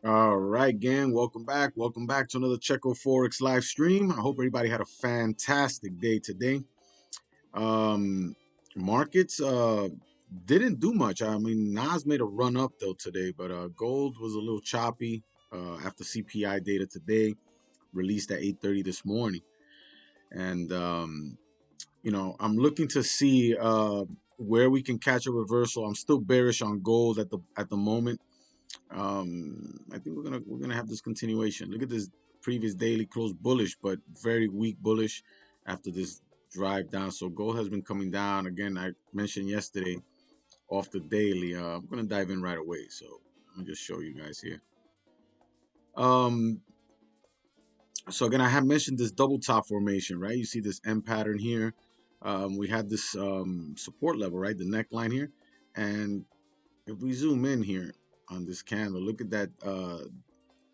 All right, gang. Welcome back. Welcome back to another Checo Forex live stream. I hope everybody had a fantastic day today. Um, markets didn't do much. I mean, Nas made a run up though today, but gold was a little choppy after CPI data today, released at 8:30 this morning. And I'm looking to see where we can catch a reversal. I'm still bearish on gold at the moment. I think we're gonna have this continuation. Look at this previous daily close bullish, but very weak bullish after this drive down. So gold has been coming down again. I mentioned yesterday off the daily. I'm gonna dive in right away. So let me just show you guys here. Um, so again, I have mentioned this double top formation, right? You see this M pattern here. We had this support level, right? The neckline here, and if we zoom in here on this candle, look at that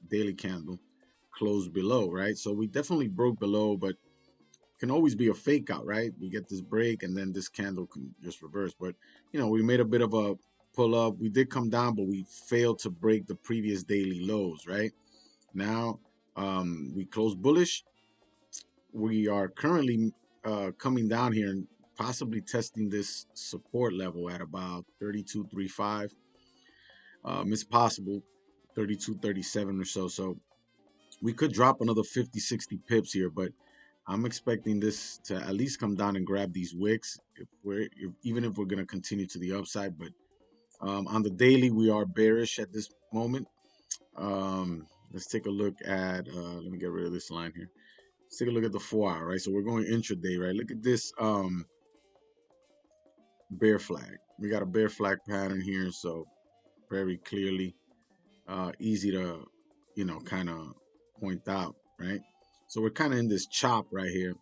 daily candle closed below, right? So we definitely broke below, but can always be a fake out, right? We get this break and then this candle can just reverse. But we made a bit of a pull up. We did come down, but we failed to break the previous daily lows, right? Now we closed bullish. We are currently coming down here and possibly testing this support level at about 32.35. It's possible 32.37 or so. So we could drop another 50, 60 pips here, but I'm expecting this to at least come down and grab these wicks even if we're going to continue to the upside. But on the daily, we are bearish at this moment. Let's take a look at, let me get rid of this line here. Let's take a look at the 4-hour, right? So we're going intraday, right? Look at this bear flag. We got a bear flag pattern here, so very clearly easy to, kind of point out, right? So we're kind of in this chop right here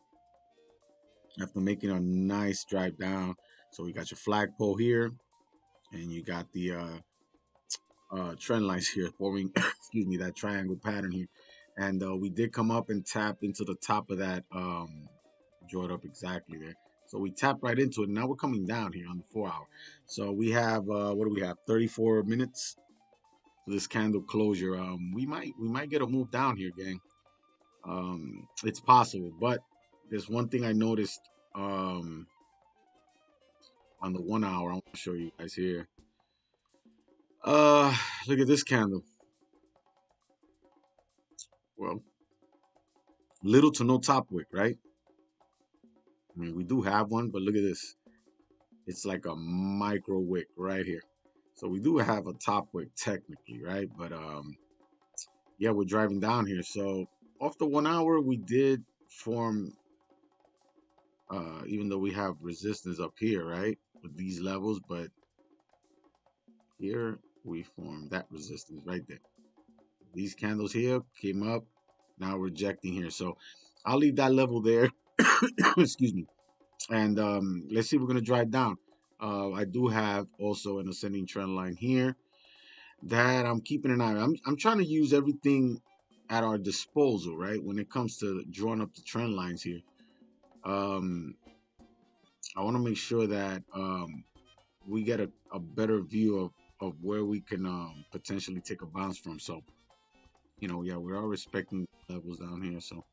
after making a nice drive down. So we got your flagpole here, and you got the trend lines here forming, excuse me, that triangle pattern here. And we did come up and tap into the top of that, draw it up exactly there. So we tapped right into it. Now we're coming down here on the 4-hour. So we have, what do we have? 34 minutes for this candle closure. We might get a move down here, gang. It's possible, but there's one thing I noticed on the 1-hour. I want to show you guys here. Look at this candle. Well, little to no top wick, right? I mean, we do have one, but look at this. It's like a micro wick right here. So we do have a top wick technically, right? But yeah, we're driving down here. So off the 1-hour, we did form, even though we have resistance up here, right, with these levels, but here we formed that resistance right there. These candles here came up, now rejecting here. So I'll leave that level there. Excuse me. And let's see if we're going to drive down. I do have also an ascending trend line here that I'm keeping an eye on. I'm trying to use everything at our disposal, right, when it comes to drawing up the trend lines here. I want to make sure that we get a better view of where we can potentially take a bounce from. So, yeah, we are respecting levels down here. So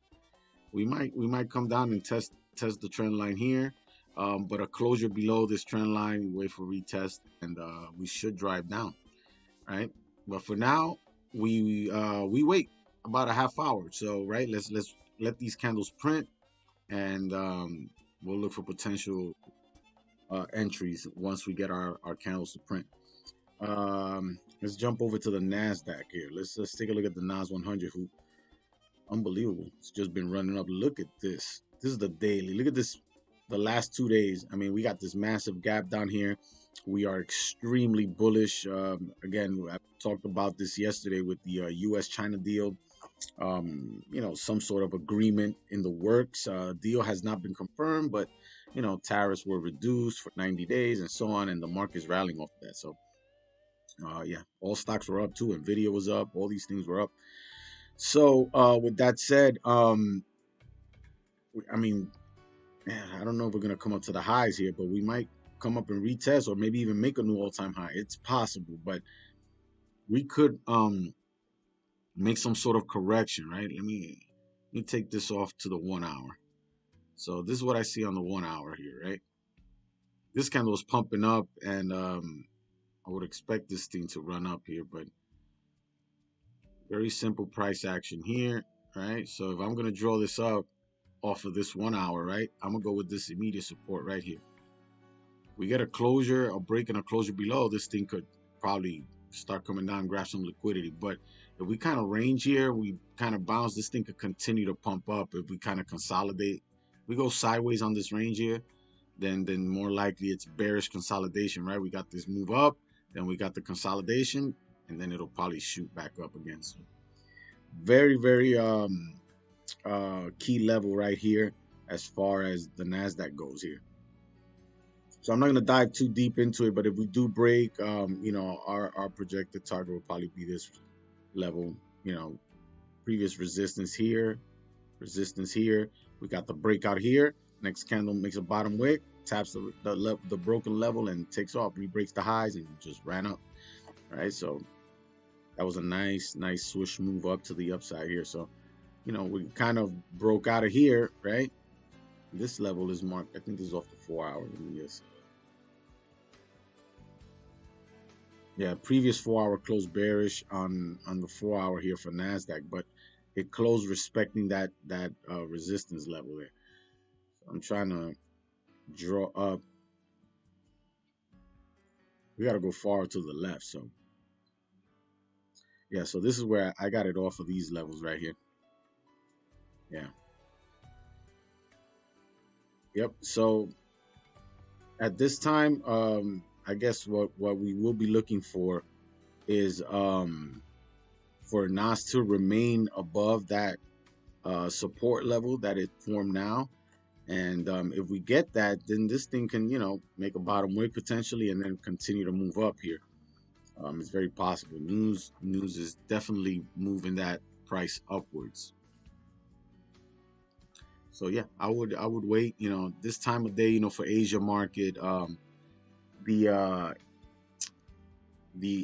we might come down and test the trend line here. But a closure below this trend line, we wait for retest, and we should drive down, right? But for now, we wait about a half hour. So right, let's let these candles print, and we'll look for potential entries once we get our candles to print. Let's jump over to the NASDAQ here. Let's take a look at the NAS100, who unbelievable. It's just been running up. Look at this. This is the daily. Look at this. The last 2 days. I mean, we got this massive gap down here. We are extremely bullish. Again, I talked about this yesterday with the US-China deal. Some sort of agreement in the works. Deal has not been confirmed, but tariffs were reduced for 90 days and so on, and the market's rallying off of that. So yeah, all stocks were up too. Nvidia was up. All these things were up. So with that said, I mean, man, I don't know if we're gonna come up to the highs here, but we might come up and retest, or maybe even make a new all-time high. It's possible, but we could make some sort of correction, right? Let me take this off to the 1 hour. So this is what I see on the 1 hour here, right? This candle was pumping up, and I would expect this thing to run up here, but very simple price action here, right? So if I'm gonna draw this up off of this 1 hour, right, I'm gonna go with this immediate support right here. We get a closure, a break and a closure below, this thing could probably start coming down and grab some liquidity. But if we kind of range here, we kind of bounce, this thing could continue to pump up. If we kind of consolidate, we go sideways on this range here, then more likely it's bearish consolidation, right? We got this move up, then we got the consolidation, and then it'll probably shoot back up again. So very, very key level right here as far as the NASDAQ goes here. So I'm not going to dive too deep into it, but if we do break, you know, our projected target will probably be this level, you know, previous resistance here, we got the breakout here, next candle makes a bottom wick, taps the broken level and takes off, re-breaks the highs and just ran up. All right, so that was a nice swoosh move up to the upside here. So, you know, we kind of broke out of here, right? This level is marked, I think this is off the 4 hour. Let me just, yeah, previous 4 hour closed bearish on the 4 hour here for NASDAQ, but it closed respecting that resistance level there. So I'm trying to draw up. We got to go far to the left. So yeah, so this is where I got it off of these levels right here. Yeah. Yep. So at this time, I guess what we will be looking for is for NAS to remain above that support level that it formed now. And if we get that, then this thing can, you know, make a bottom wick potentially and then continue to move up here. It's very possible. News is definitely moving that price upwards. So yeah, I would wait, you know, this time of day, you know, for Asia market, the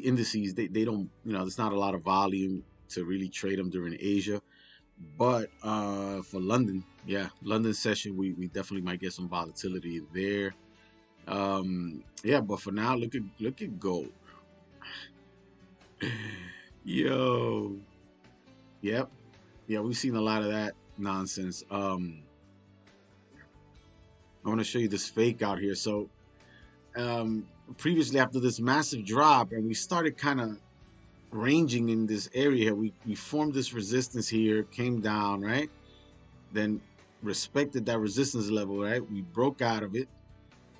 indices, they don't, you know, there's not a lot of volume to really trade them during Asia. But for London, yeah, London session, we definitely might get some volatility there. Yeah, but for now, look at gold. Yo, yep, yeah, we've seen a lot of that nonsense. I want to show you this fake out here. So previously, after this massive drop, and we started kind of ranging in this area, we formed this resistance here, came down, right? Then respected that resistance level, right? We broke out of it.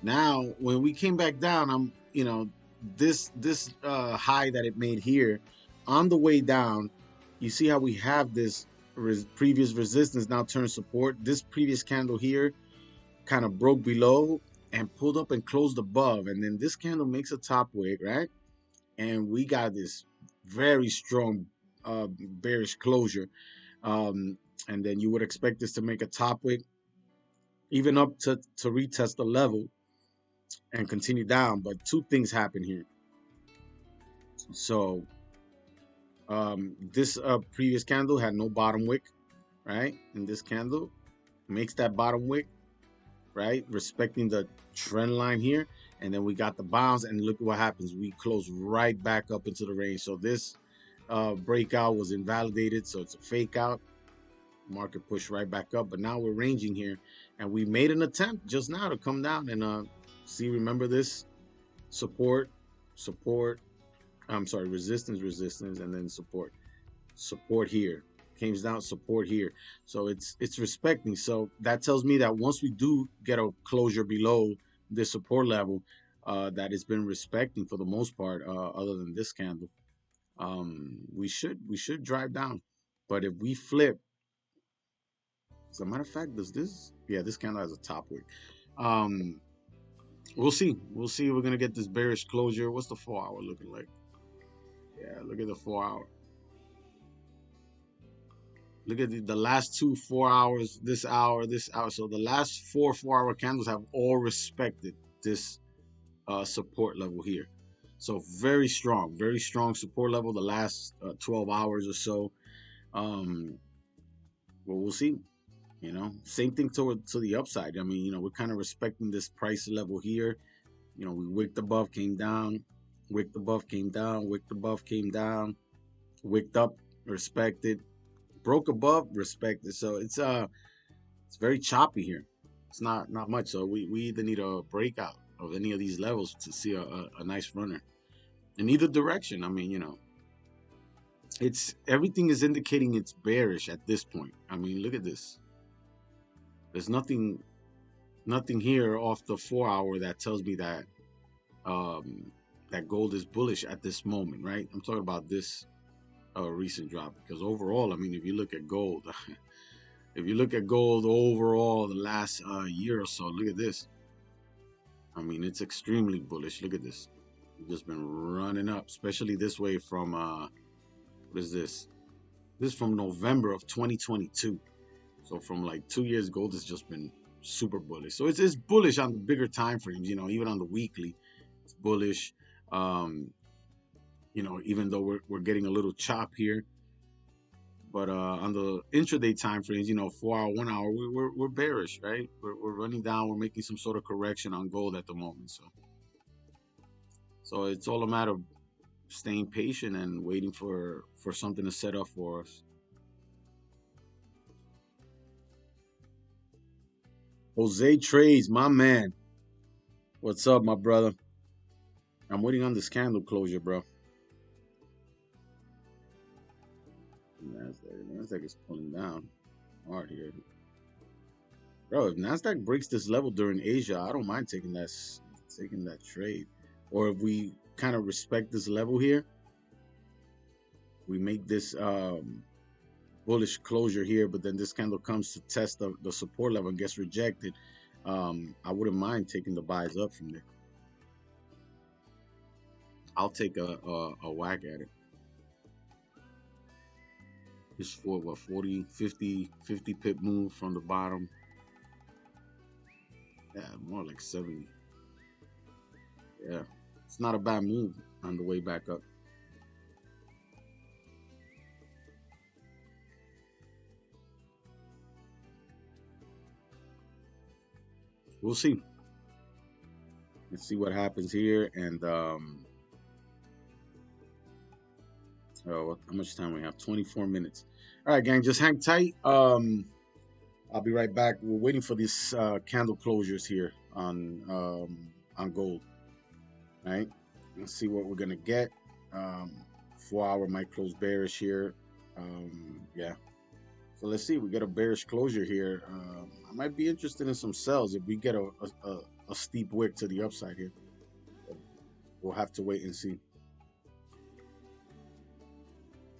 Now, when we came back down, you know, this high that it made here on the way down, you see how we have this previous resistance now turned support. This previous candle here kind of broke below and pulled up and closed above, and then this candle makes a top wick, right? And we got this very strong bearish closure, and then you would expect this to make a top wick, even up to retest the level and continue down. But two things happen here. So this previous candle had no bottom wick, right? And this candle makes that bottom wick, right, respecting the trend line here, and then we got the bounce, and look at what happens. We close right back up into the range. So this breakout was invalidated, so it's a fake out. Market pushed right back up, but now we're ranging here, and we made an attempt just now to come down and see, remember this support, I'm sorry, resistance, and then support here, came down, support here. So it's respecting. So that tells me that once we do get a closure below this support level, that it's been respecting for the most part, other than this candle, we should drive down. But if we flip, as a matter of fact, does this, yeah, this candle has a top wick. We'll see if we're gonna get this bearish closure. What's the 4 hour looking like? Yeah, look at the 4 hour. Look at the last 2 4 hours, this hour. So the last 4 4 hour candles have all respected this support level here. So very strong support level the last 12 hours or so. Um, well, we'll see. You know, same thing to the upside. I mean, you know, we're kind of respecting this price level here. You know, we wicked above, came down, wicked above, came down, wicked above, came down, wicked up, respected, broke above, respected. So it's very choppy here. It's not much. So we either need a breakout of any of these levels to see a nice runner in either direction. I mean, you know, it's everything is indicating it's bearish at this point. I mean, look at this. There's nothing here off the 4 hour that tells me um, that gold is bullish at this moment, right? I'm talking about this recent drop because overall, I mean, if you look at gold, if you look at gold overall the last year or so, look at this. I mean, it's extremely bullish. Look at this. It's just been running up, especially this way from what is this? This is from November of 2022. So from like 2 years, gold has just been super bullish. So it's bullish on the bigger time frames, you know, even on the weekly, it's bullish. Um, you know, even though we're getting a little chop here, but on the intraday time frames, you know, 4 hour, 1 hour, we're bearish, right? We're running down. We're making some sort of correction on gold at the moment. So it's all a matter of staying patient and waiting for something to set up for us. Jose Trades, my man. What's up, my brother? I'm waiting on this candle closure, bro. Nasdaq is pulling down hard here, bro. If Nasdaq breaks this level during Asia, I don't mind taking that trade. Or if we kind of respect this level here, we make this bullish closure here, but then this candle comes to test the support level and gets rejected. I wouldn't mind taking the buys up from there. I'll take a whack at it. It's for what 40, 50 pip move from the bottom. Yeah, more like 70. Yeah, it's not a bad move on the way back up. We'll see. Let's see what happens here. And how much time we have? 24 minutes. All right, gang, just hang tight. I'll be right back. We're waiting for these candle closures here on gold. All right, let's see what we're gonna get. 4 hour might close bearish here. Yeah. So let's see. We get a bearish closure here. I might be interested in some sells if we get a steep wick to the upside here. We'll have to wait and see.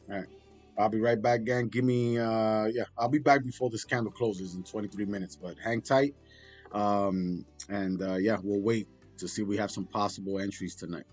All right. I'll be right back, gang. Give me, yeah, I'll be back before this candle closes in 23 minutes, but hang tight. And yeah, we'll wait to see if we have some possible entries tonight.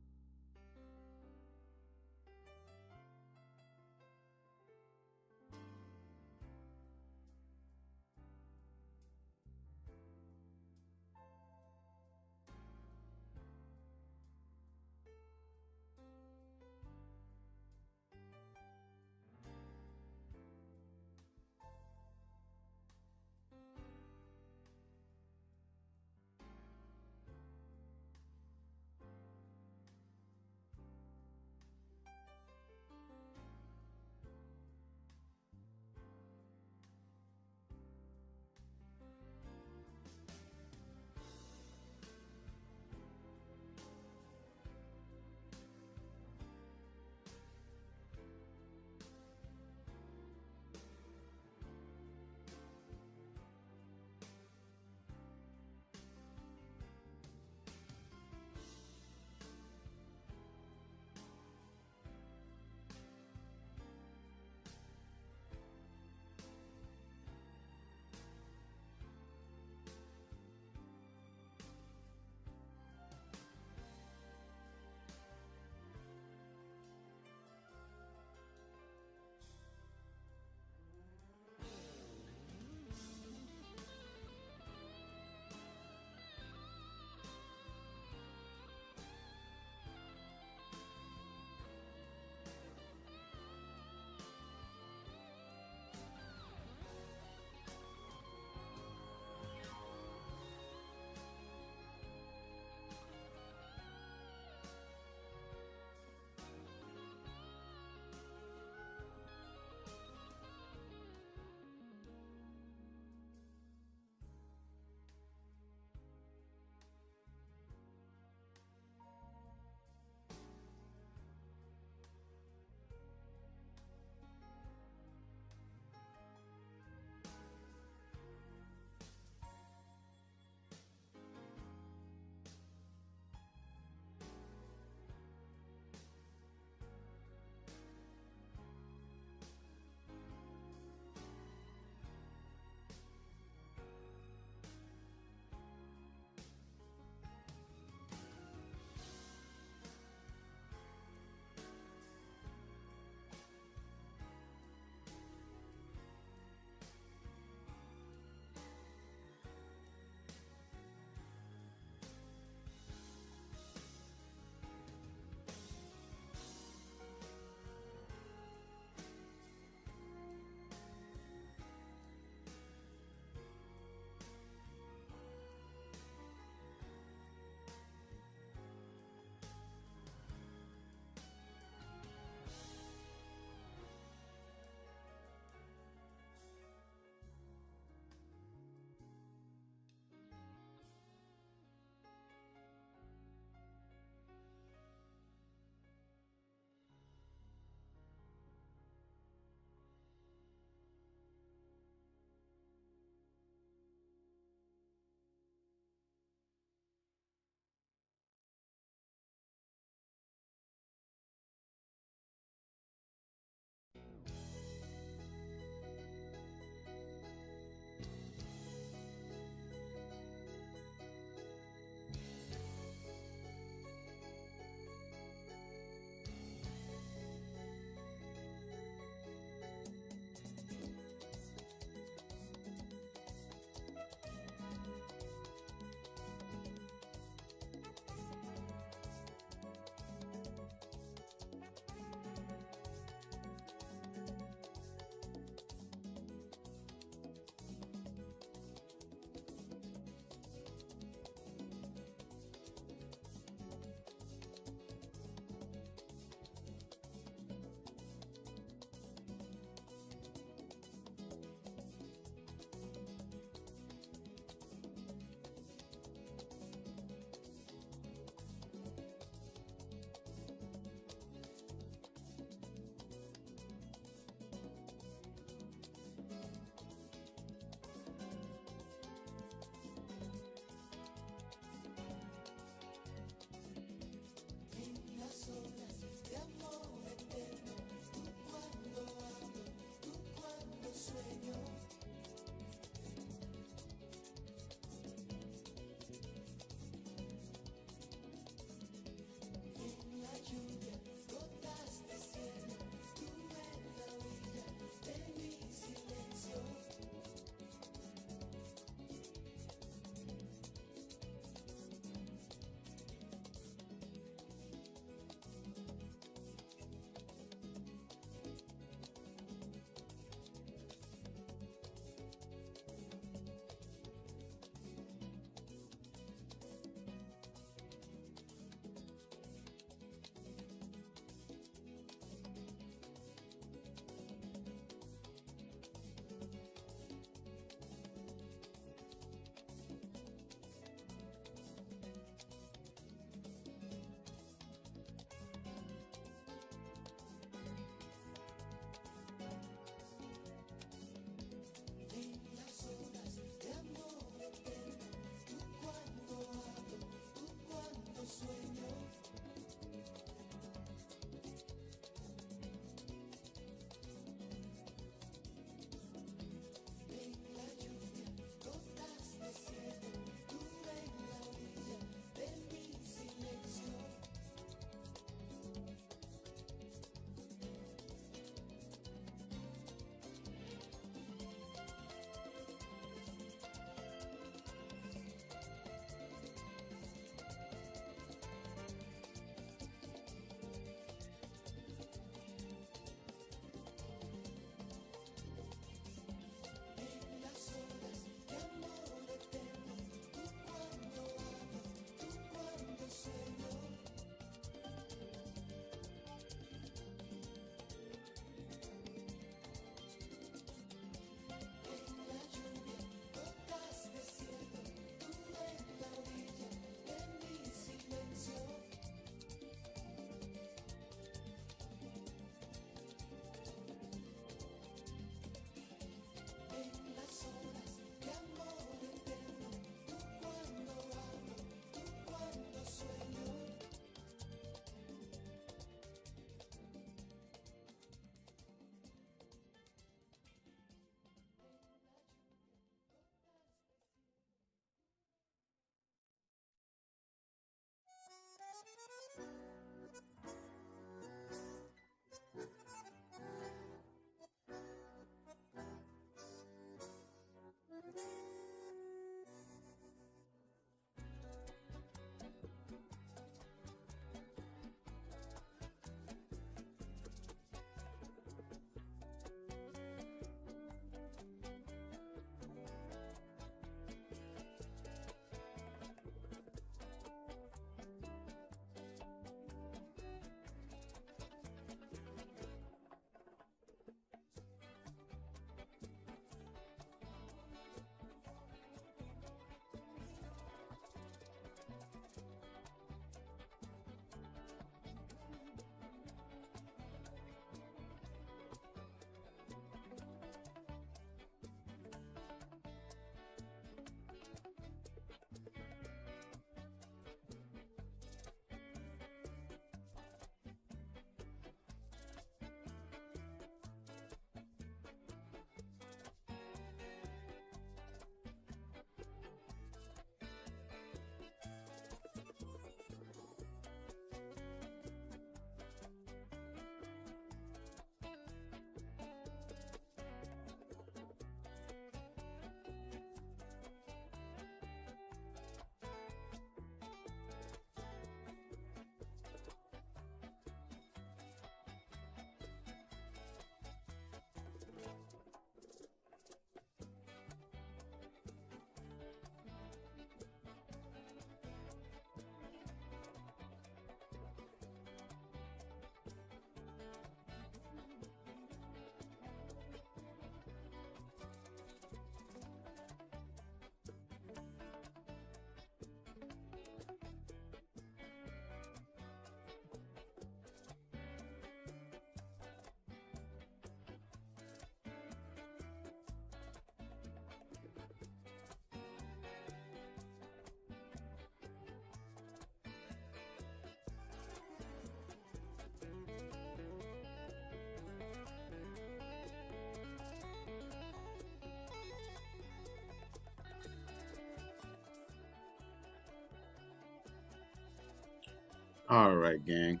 All right, gang.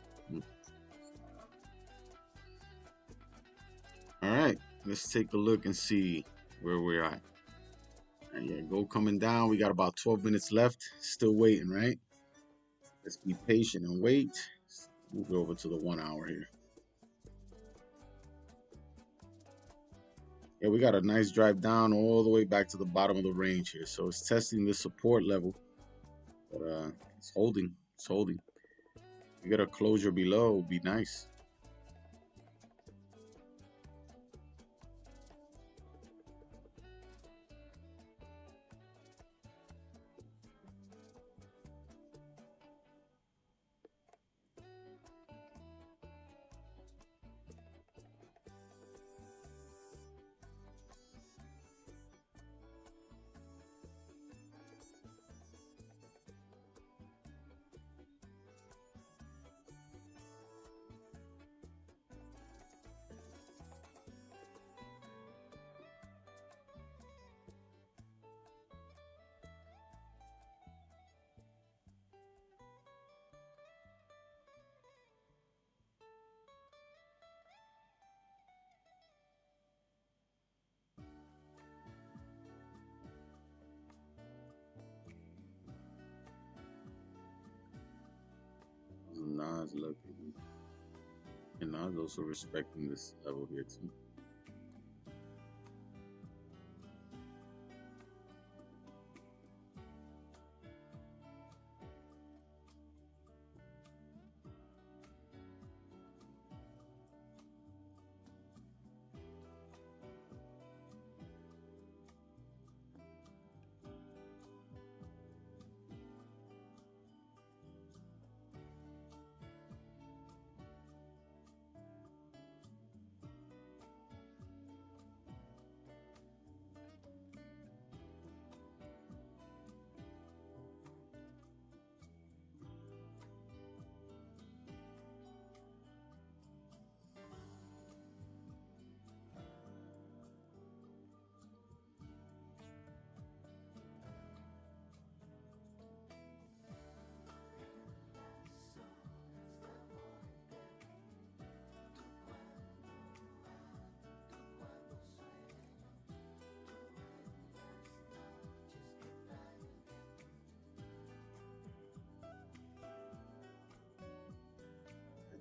All right, let's take a look and see where we're at. Yeah, gold coming down. We got about 12 minutes left. Still waiting, right? Let's be patient and wait. Move over to the 1 hour here. Yeah, we got a nice drive down all the way back to the bottom of the range here. So it's testing the support level, but it's holding. It's holding. We got a closure below, would be nice. Nas looking, and Nas also respecting this level here too.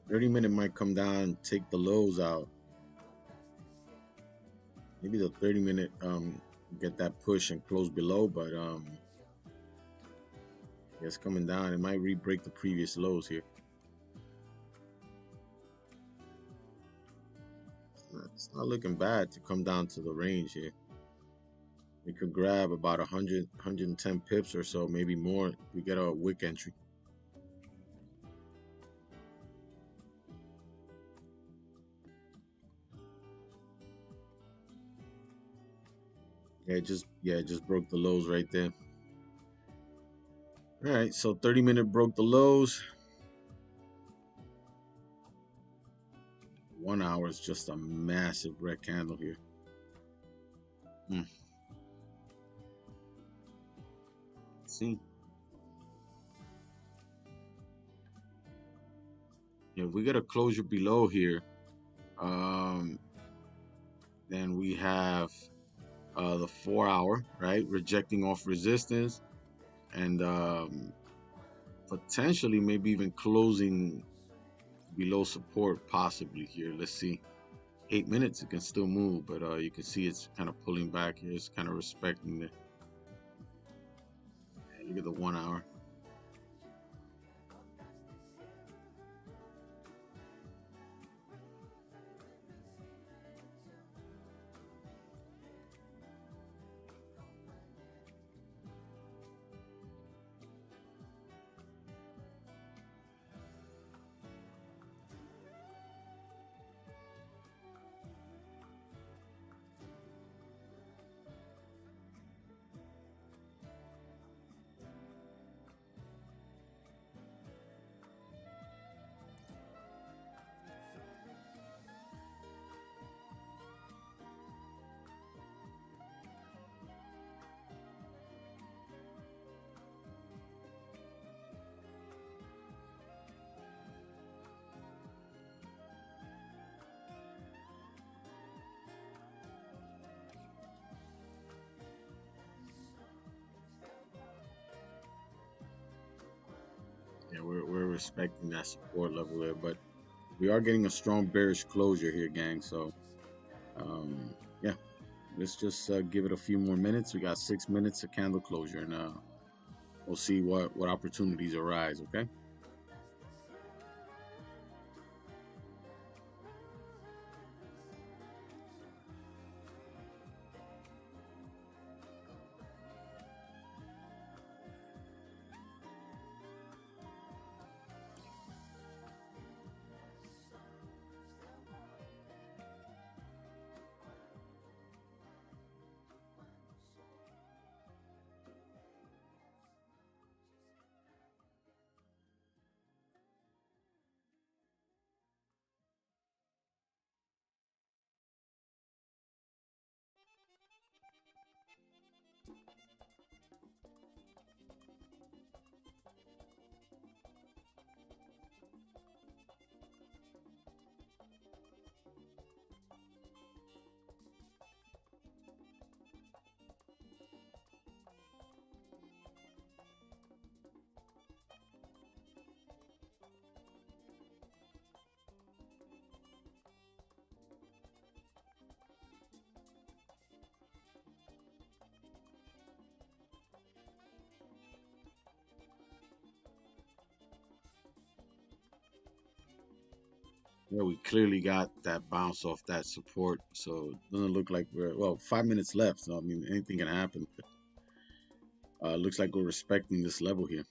The 30-minute might come down, take the lows out. Maybe the 30-minute get that push and close below, but it's coming down. It might re-break the previous lows here. It's not looking bad to come down to the range here. We could grab about 100, 110 pips or so, maybe more. We get a wick entry. Yeah, it just broke the lows right there. All right, so 30-minute broke the lows. 1 hour is just a massive red candle here. See, if we get a closure below here, then we have the 4 hour, right, rejecting off resistance, and potentially maybe even closing below support possibly here. Let's see. 8 minutes, it can still move, but you can see it's kind of pulling back here. It's kind of respecting the. Look at the 1 hour. we're respecting that support level there, but we are getting a strong bearish closure here, gang. So yeah, let's just give it a few more minutes. We got 6 minutes of candle closure, and we'll see what opportunities arise. Okay. Yeah, we clearly got that bounce off that support, so it doesn't look like we're, well, 5 minutes left. So I mean, anything can happen. Looks like we're respecting this level here.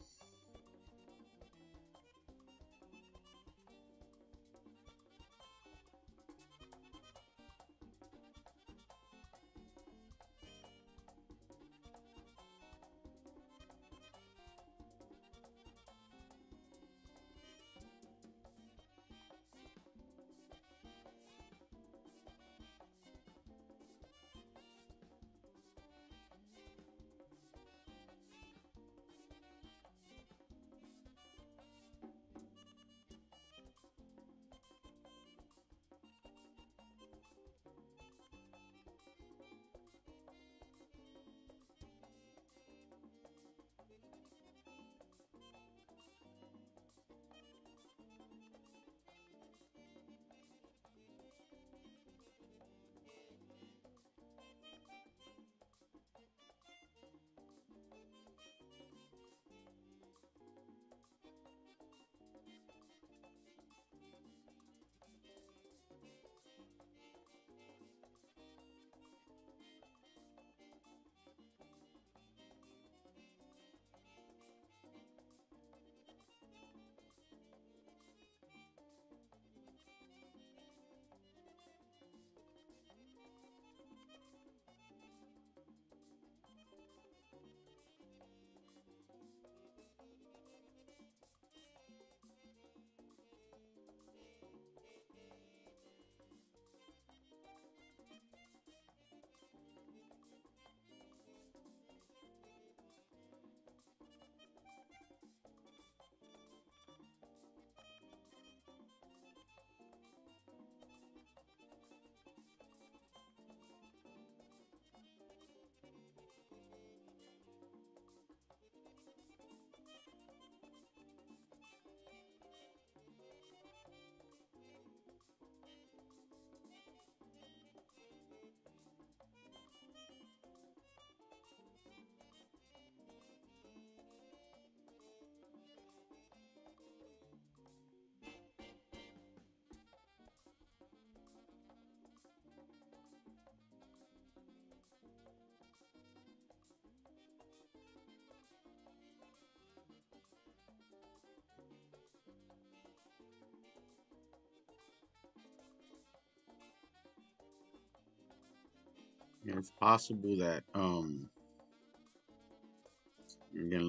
Yeah, it's possible that again,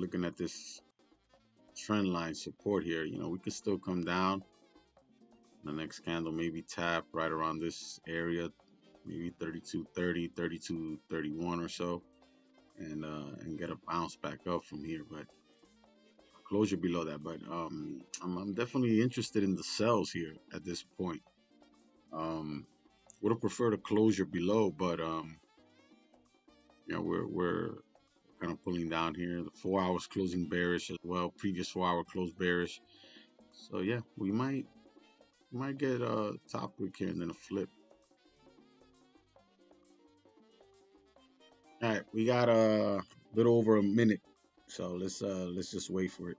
looking at this trend line support here, we could still come down. The next candle maybe tap right around this area, maybe 32.30, 32.31 or so, and get a bounce back up from here. But closure below that. But I'm definitely interested in the sells here at this point. Would have preferred a closure below, but we're kind of pulling down here. The 4 hours closing bearish as well. Previous 4 hour close bearish. So yeah, we might get a top wick here and then a flip. All right, we got a little over a minute, so let's just wait for it.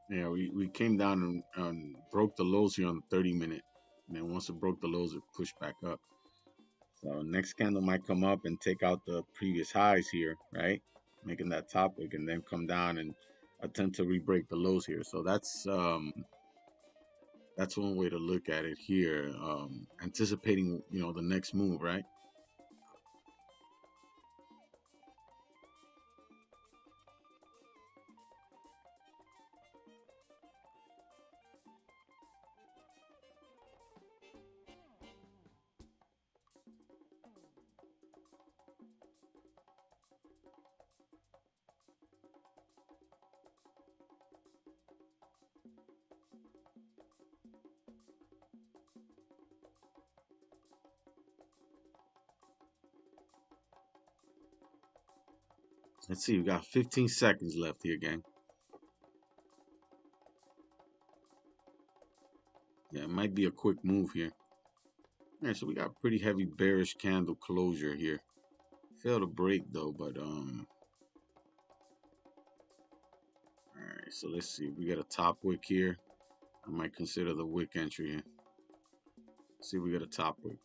Yeah, we came down and broke the lows here on the 30-minute. And then once it broke the lows, it pushed back up. So next candle might come up and take out the previous highs here, right? Making that top wick and then come down and attempt to re-break the lows here. So that's one way to look at it here. Anticipating, the next move, right? Let's see, we got 15 seconds left here, gang. Yeah, it might be a quick move here. All right, so we got pretty heavy bearish candle closure here. Failed to break though, but all right, so let's see. We got a top wick here. I might consider the wick entry here. Let's see if we got a top wick.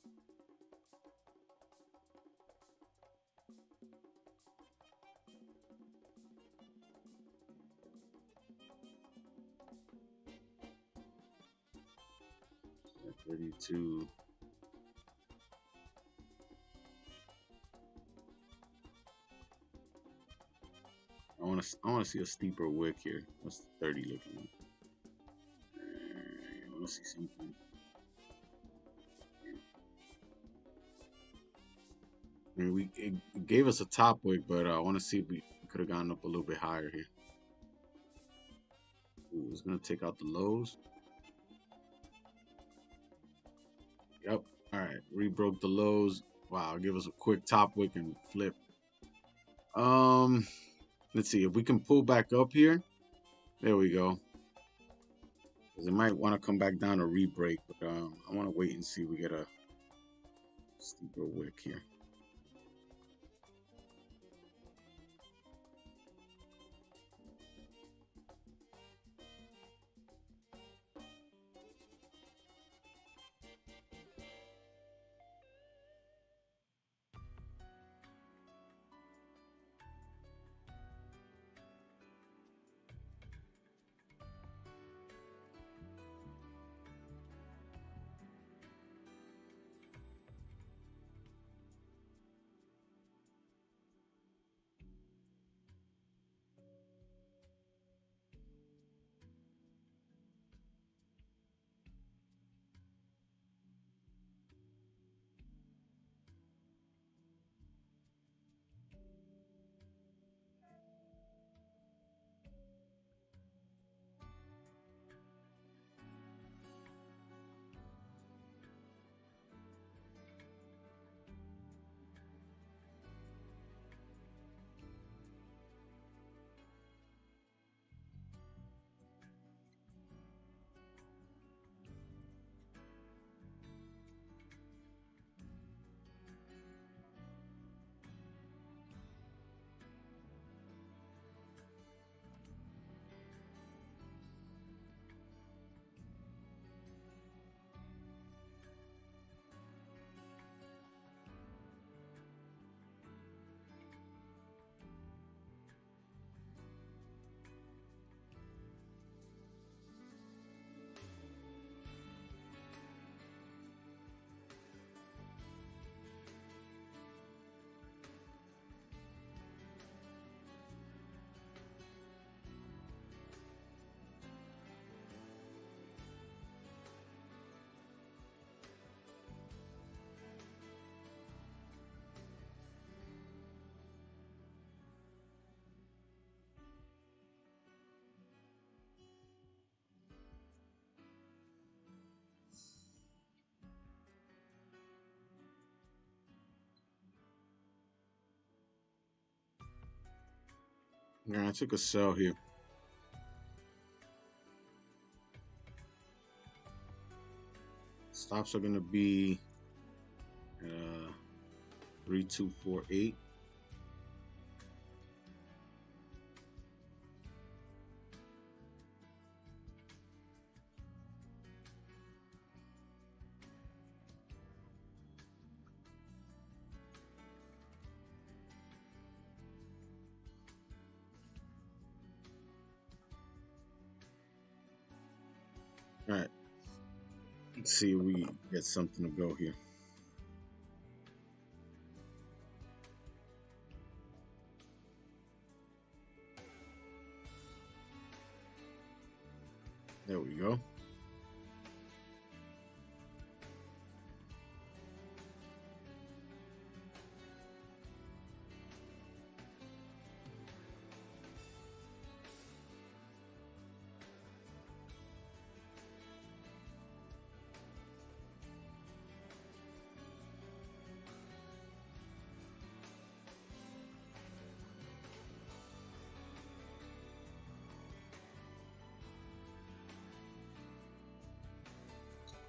At 32. I want to see a steeper wick here. What's the 30 looking like? I want to see something. I mean, it gave us a top wick, but I want to see if we could have gone up a little bit higher here. Ooh, it's gonna take out the lows. Yep. All right, rebroke the lows. Wow, give us a quick top wick and flip. Let's see if we can pull back up here. There we go. Because it might want to come back down or re-break, but I want to wait and see if we get a steeper wick here. Yeah, I took a sell here. Stops are going to be 3248. All right, let's see if we get something to go here. There we go.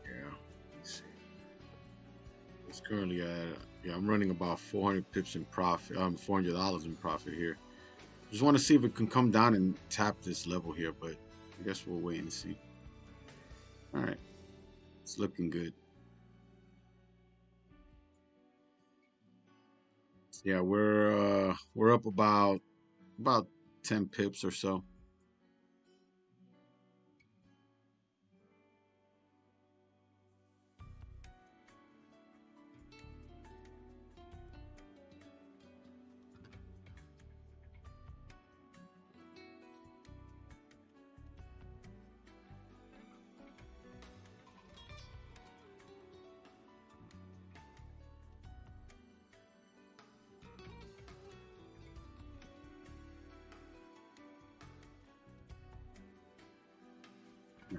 Yeah, let's see. It's currently at, yeah, I'm running about 400 pips in profit, $400 in profit here. Just want to see if it can come down and tap this level here, but I guess we'll wait and see. All right, it's looking good. Yeah, we're up about 10 pips or so. Yeah.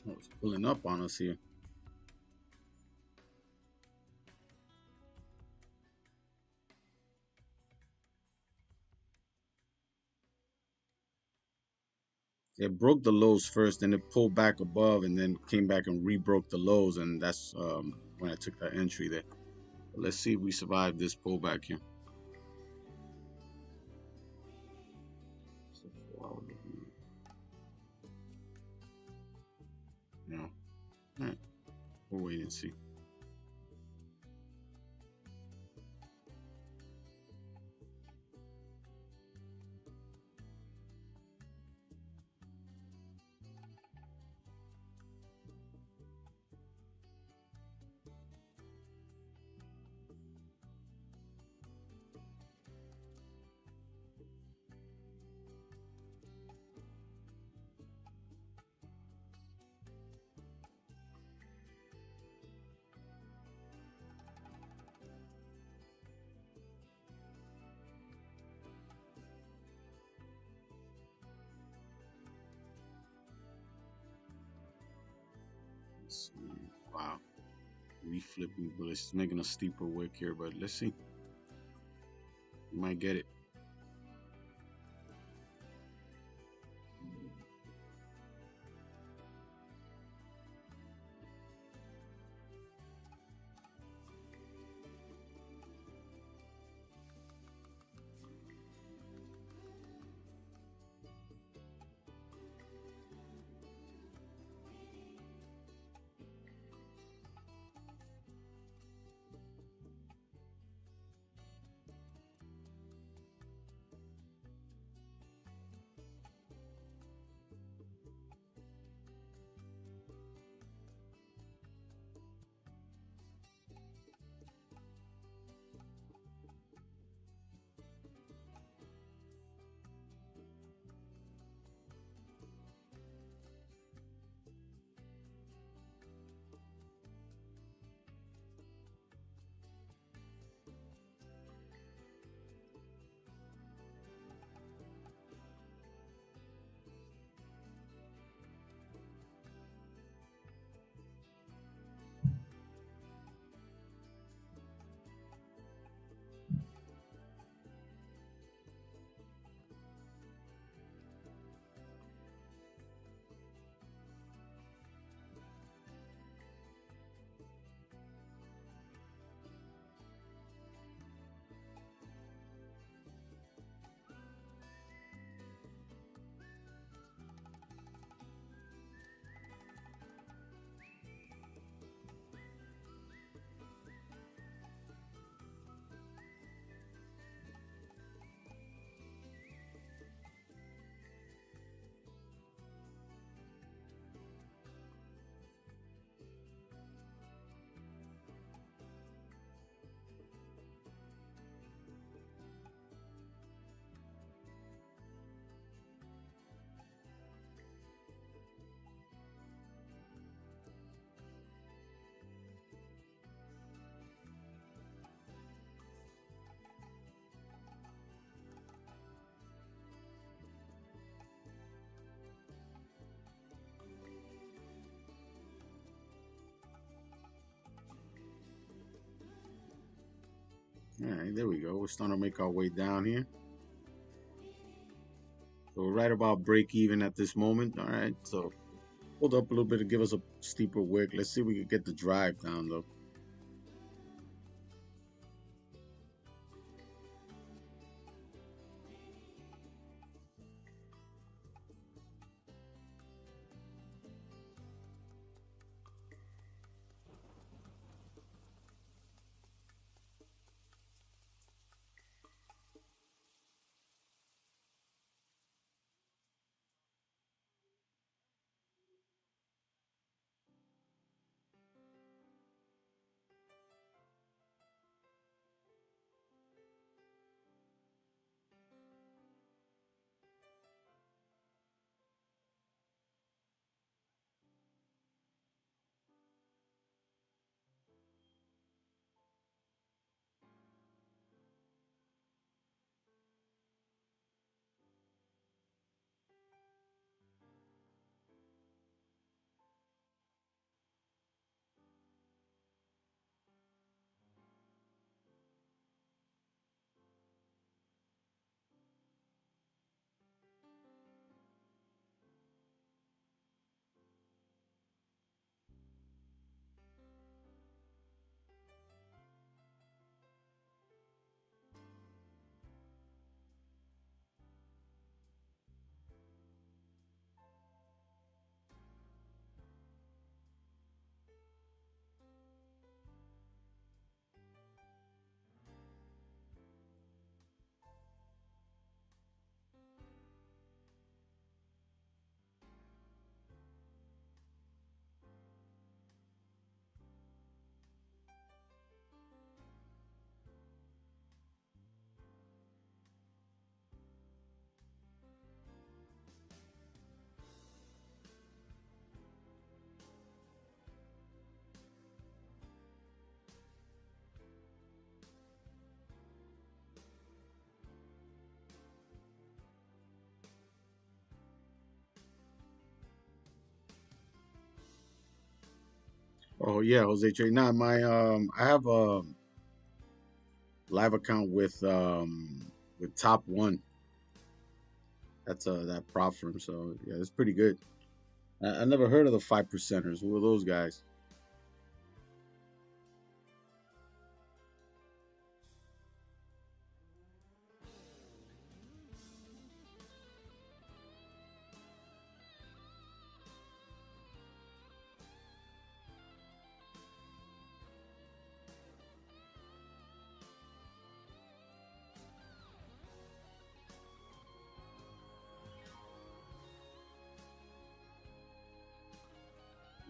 Oh, it's pulling up on us here. It broke the lows first, then it pulled back above, and then came back and re-broke the lows, and that's when I took that entry there. But let's see if we survive this pullback here. No. All right. We'll wait and see. Let's see. Wow. Reflipping bullets. It's making a steeper wick here, but let's see. We might get it. All right, there we go. We're starting to make our way down here. So we're right about break even at this moment. All right, so hold up a little bit to give us a steeper wick. Let's see if we can get the drive down though. Oh yeah, Jose Trade. Nah, my I have a live account with Top One. That's that prop firm. So yeah, it's pretty good. I never heard of the 5%ers. Who are those guys?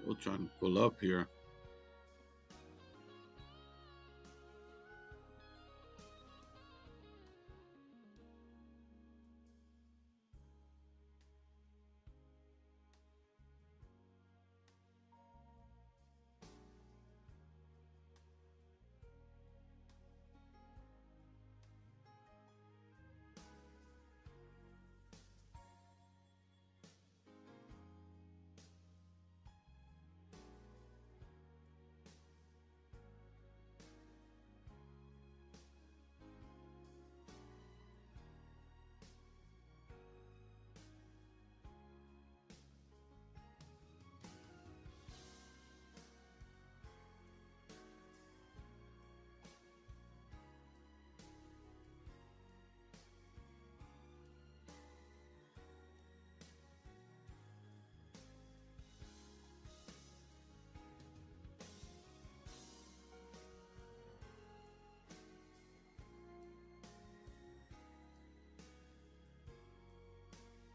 We'll try to pull up here.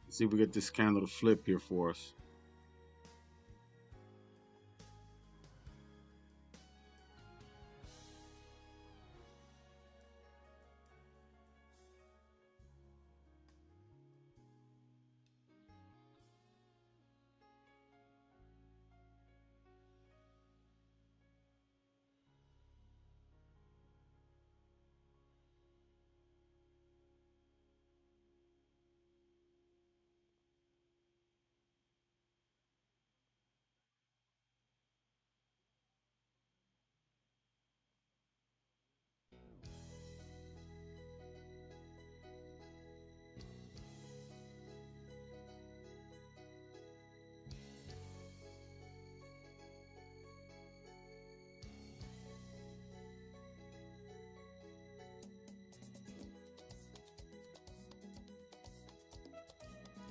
See if we get this candle to flip here for us.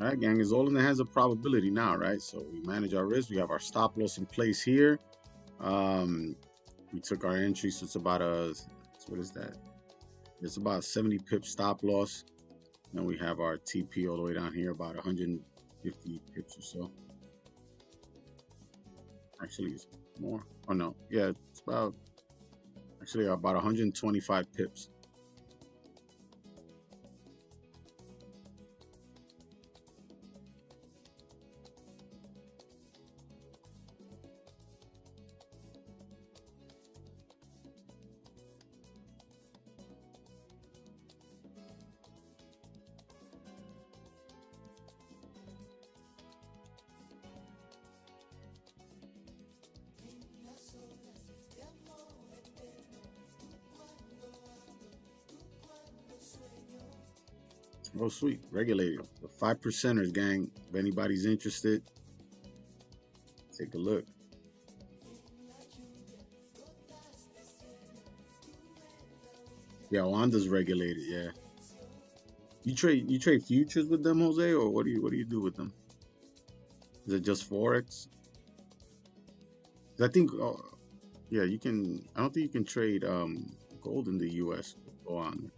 All right, gang, it's all in the hands of probability now, right? So we manage our risk. We have our stop loss in place here. We took our entry, so it's about what is that? It's about 70 pip stop loss. Then we have our TP all the way down here, about 150 pips or so. Actually, it's more. Oh no, yeah, it's about actually about 125 pips. Oh, sweet. Regulated. The 5%ers, gang. If anybody's interested, take a look. Yeah, Wanda's regulated, yeah. You trade futures with them, Jose, or what do you do with them? Is it just Forex? I think yeah, you can I don't think you can trade gold in the US. Go on.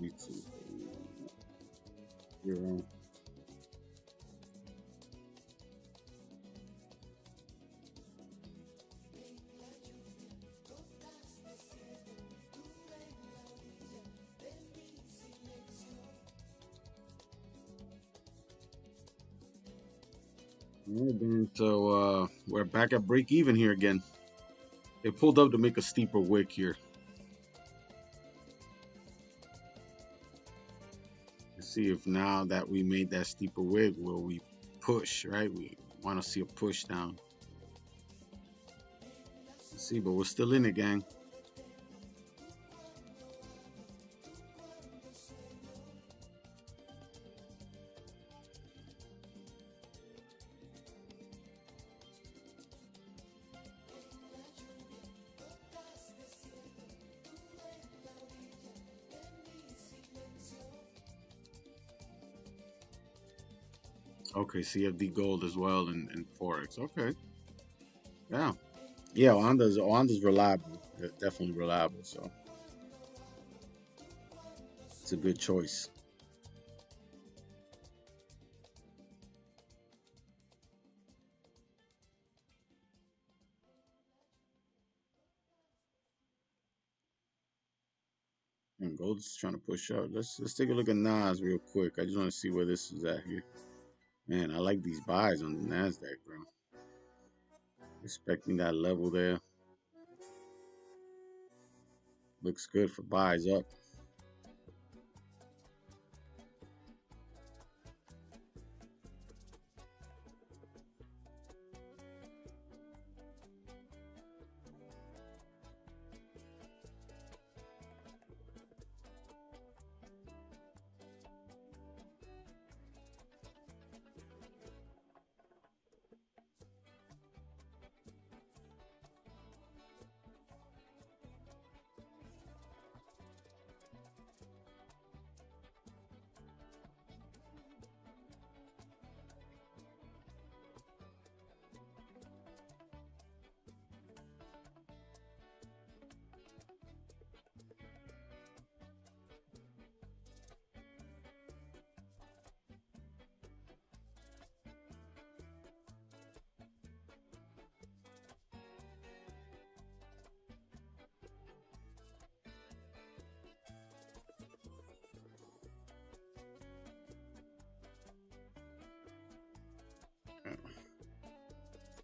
YouTube. You're wrong. All right, then. So we're back at break even here again. They pulled up to make a steeper wick here. Let's see if now that we made that steeper wick, will we push, right? We want to see a push down. Let's see, but we're still in it, gang. Okay, CFD gold as well and Forex. Okay. Yeah. Yeah, Wanda's reliable. Definitely reliable, so it's a good choice. And gold's trying to push up. Let's take a look at Nas real quick. I just want to see where this is at here. Man, I like these buys on the NASDAQ, bro. Expecting that level there. Looks good for buys up.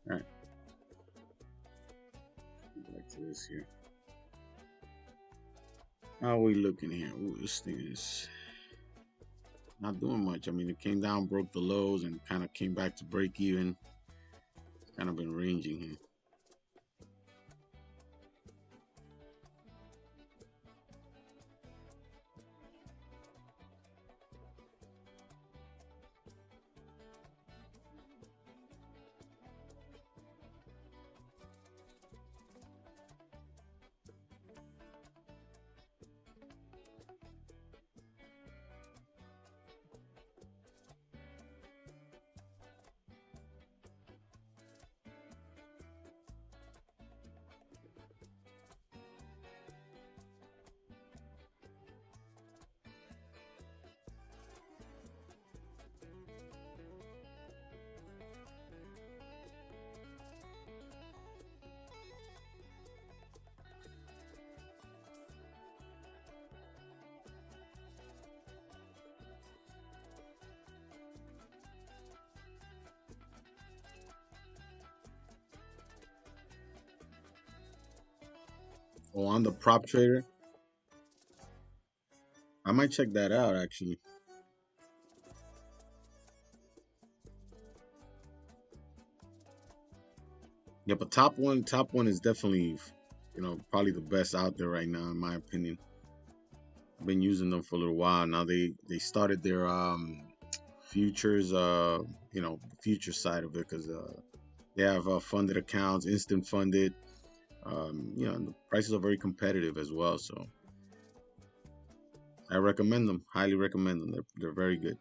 All right. Back to this here. How are we looking here? Ooh, this thing is not doing much. I mean, it came down, broke the lows, and kind of came back to break even. It's kind of been ranging here. Oh, on the prop trader, I might check that out actually. Yeah, but top one is definitely, probably the best out there right now, in my opinion. I've been using them for a little while now. They started their futures, future side of it, because they have funded accounts, instant funded. And the prices are very competitive as well. So I recommend them, highly recommend them. They're very good.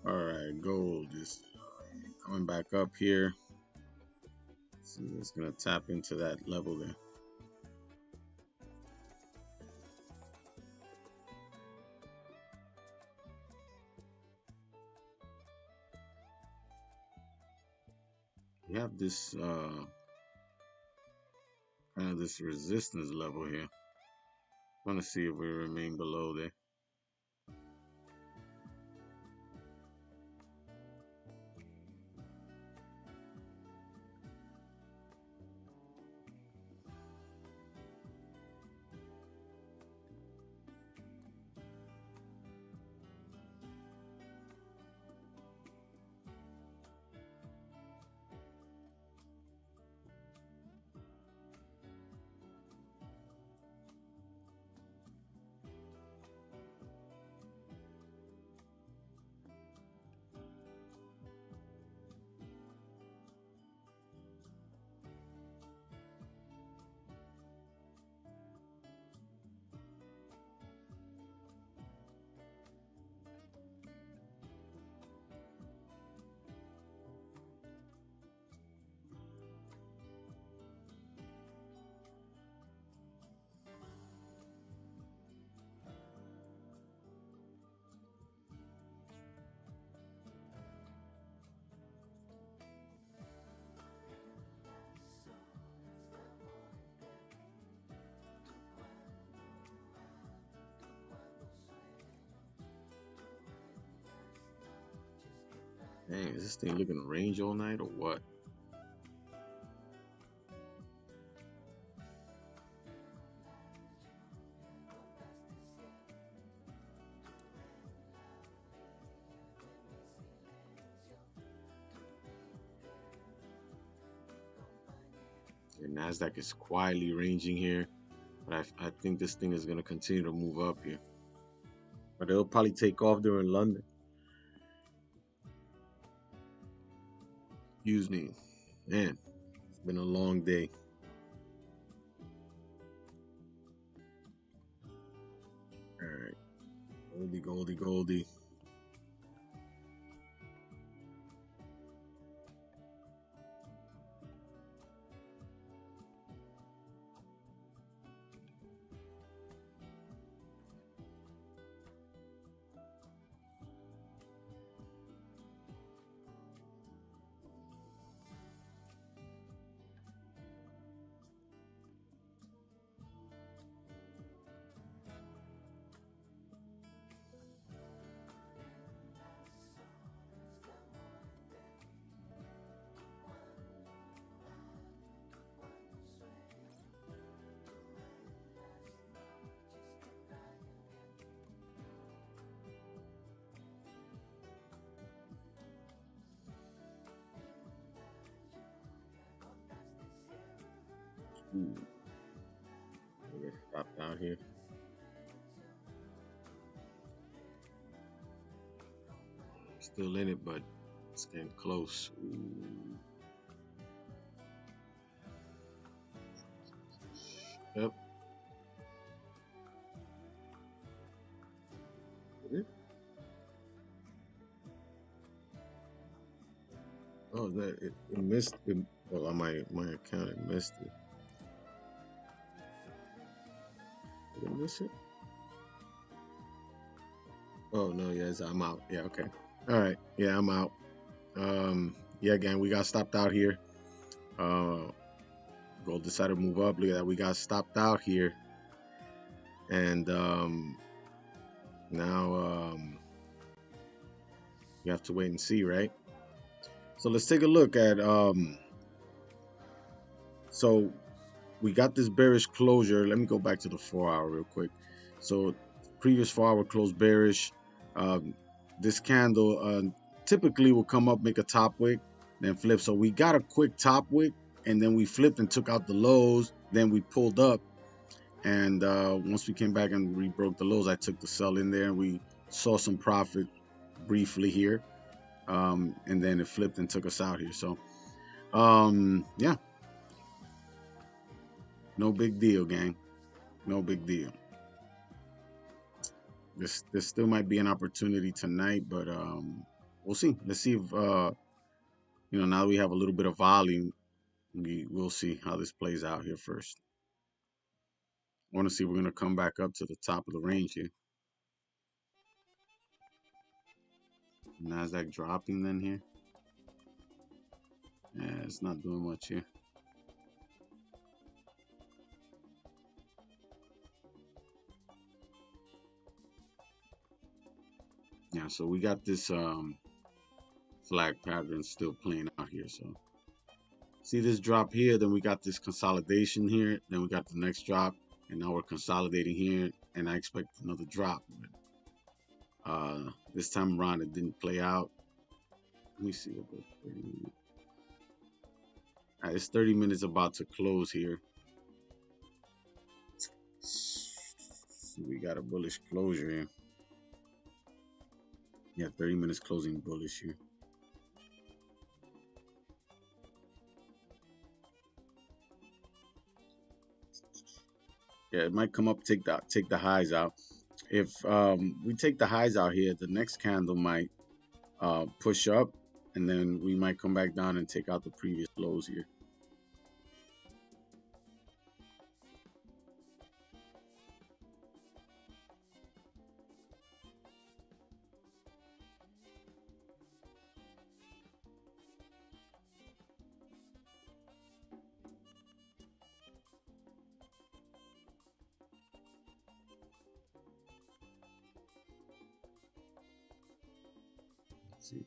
All right, gold is coming back up here. So it's gonna tap into that level there. We have this kind of this resistance level here. I want to see if we remain below there. Dang, is this thing looking range all night or what? The NASDAQ is quietly ranging here, but I think this thing is going to continue to move up here. But it'll probably take off during London. Excuse me. Man, it's been a long day. All right. Goldie, Goldie, Goldie. Ooh, I get stopped out here. Still in it, but it's getting close. Ooh. Yep. Oh, that it missed it. Well, on my account, it missed it. Did it miss it? Oh no, yes, I'm out. Yeah, okay. All right. Yeah, I'm out. Yeah, again, we got stopped out here. Gold decided to move up. Look at that. We got stopped out here. And now you have to wait and see, right? So let's take a look at so we got this bearish closure. Let me go back to the 4-hour real quick. So previous 4-hour closed bearish. Um, this candle typically will come up, make a top wick, then flip. So we got a quick top wick, and then we flipped and took out the lows. Then we pulled up, and once we came back and we broke the lows, I took the sell in there, and we saw some profit briefly here, and then it flipped and took us out here. So yeah, no big deal, gang. No big deal. This still might be an opportunity tonight, but we'll see. Let's see if now that we have a little bit of volume, we'll see how this plays out here first. I want to see if we're gonna come back up to the top of the range here. Nasdaq dropping then here. Yeah, it's not doing much here. Yeah, so we got this flag pattern still playing out here. So see this drop here, then we got this consolidation here, then we got the next drop, and now we're consolidating here, and I expect another drop. But this time around it didn't play out. Let me see what the 30 minutes. All right, it's 30 minutes about to close here. We got a bullish closure here. Yeah, 30 minutes closing bullish here. Yeah, it might come up, take the highs out. If we take the highs out here, the next candle might push up, and then we might come back down and take out the previous lows here. Let's see.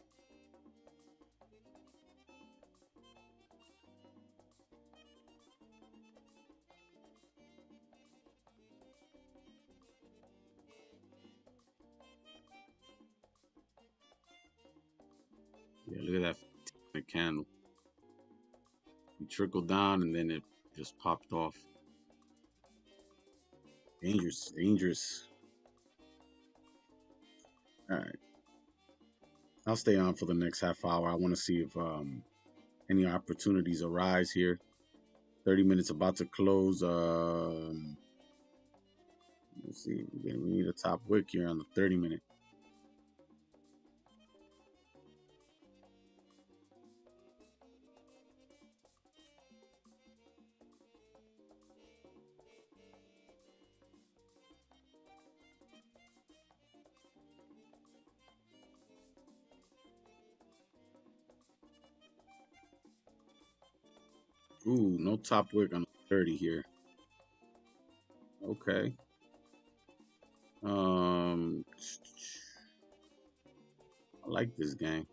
Yeah, look at that candle. It trickled down and then it just popped off. Dangerous, dangerous. All right. I'll stay on for the next half hour. I want to see if any opportunities arise here. 30 minutes about to close. Let's see. We need a top wick here on the 30 minute. Ooh, no top wick on 30 here. Okay. I like this gang.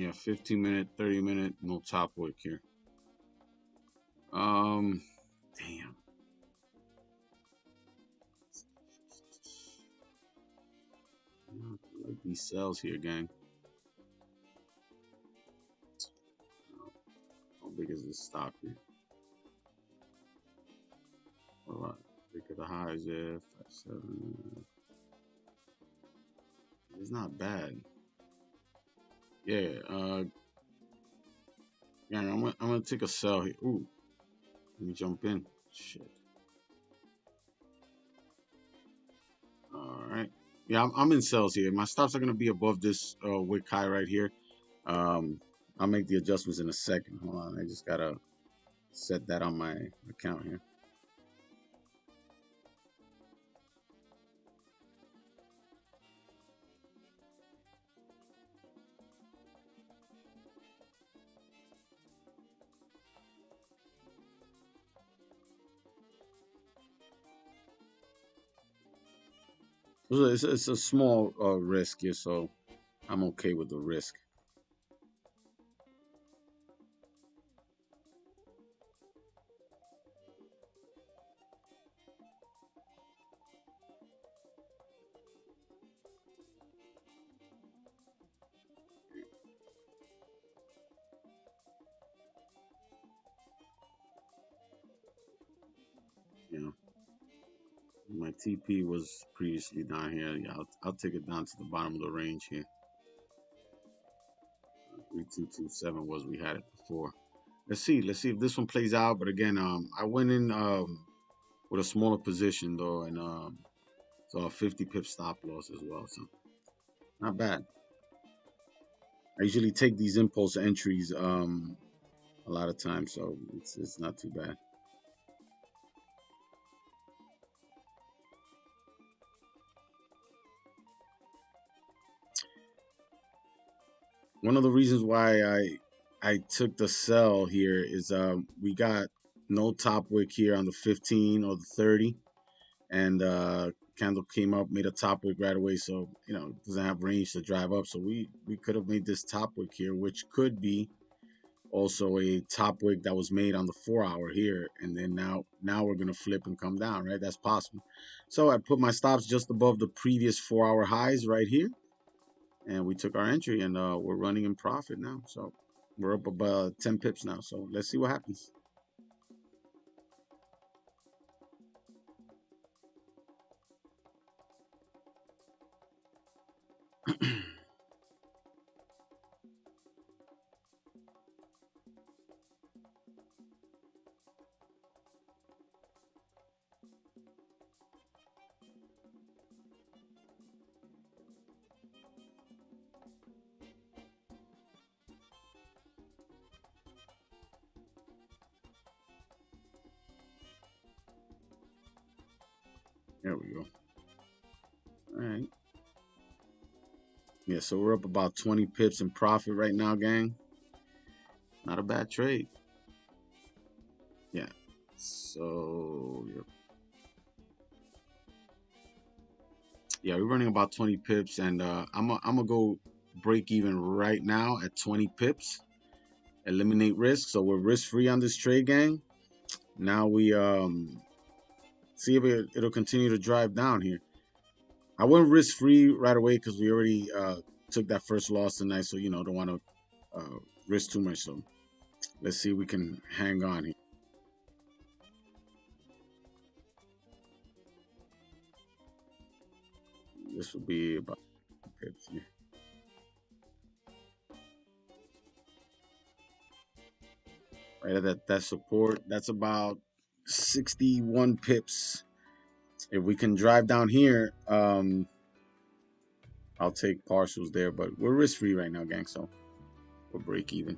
Yeah, 15-minute, 30-minute, no top wick here. Damn. I like these cells here, gang. How big is this stop here? All right. Look at the highs there. 5-7. It's not bad. Yeah. Yeah. I'm gonna take a sell here. Ooh. Let me jump in. Shit. All right. Yeah, I'm in sells here. My stops are gonna be above this wick high right here. I'll make the adjustments in a second. Hold on. I just gotta set that on my account here. It's a small risk here, so I'm okay with the risk. You know, my TP was previously down here. Yeah, I'll take it down to the bottom of the range here. 3227 was we had it before. Let's see if this one plays out. But again, I went in with a smaller position though, and so a 50 pip stop loss as well. So not bad. I usually take these impulse entries a lot of times, so it's not too bad. One of the reasons why I took the sell here is we got no top wick here on the 15 or the 30, and candle came up, made a top wick right away, so you know it doesn't have range to drive up. So we could have made this top wick here, which could be also a top wick that was made on the 4-hour here, and then now we're gonna flip and come down, right? That's possible. So I put my stops just above the previous 4-hour highs right here, and we took our entry, and we're running in profit now. So we're up about 10 pips now. So let's see what happens. There we go. All right. Yeah, so we're up about 20 pips in profit right now, gang. Not a bad trade. Yeah. So, yep. Yeah, we're running about 20 pips, and I'm gonna go break even right now at 20 pips. Eliminate risk, so we're risk free on this trade, gang. Now we see if it'll continue to drive down here. I went risk free right away because we already took that first loss tonight, so you know don't want to risk too much. So let's see if we can hang on here. This will be about pips here. Right at that support. That's about 61 pips. If we can drive down here, I'll take partials there, but we're risk free right now, gang. So we'll break even.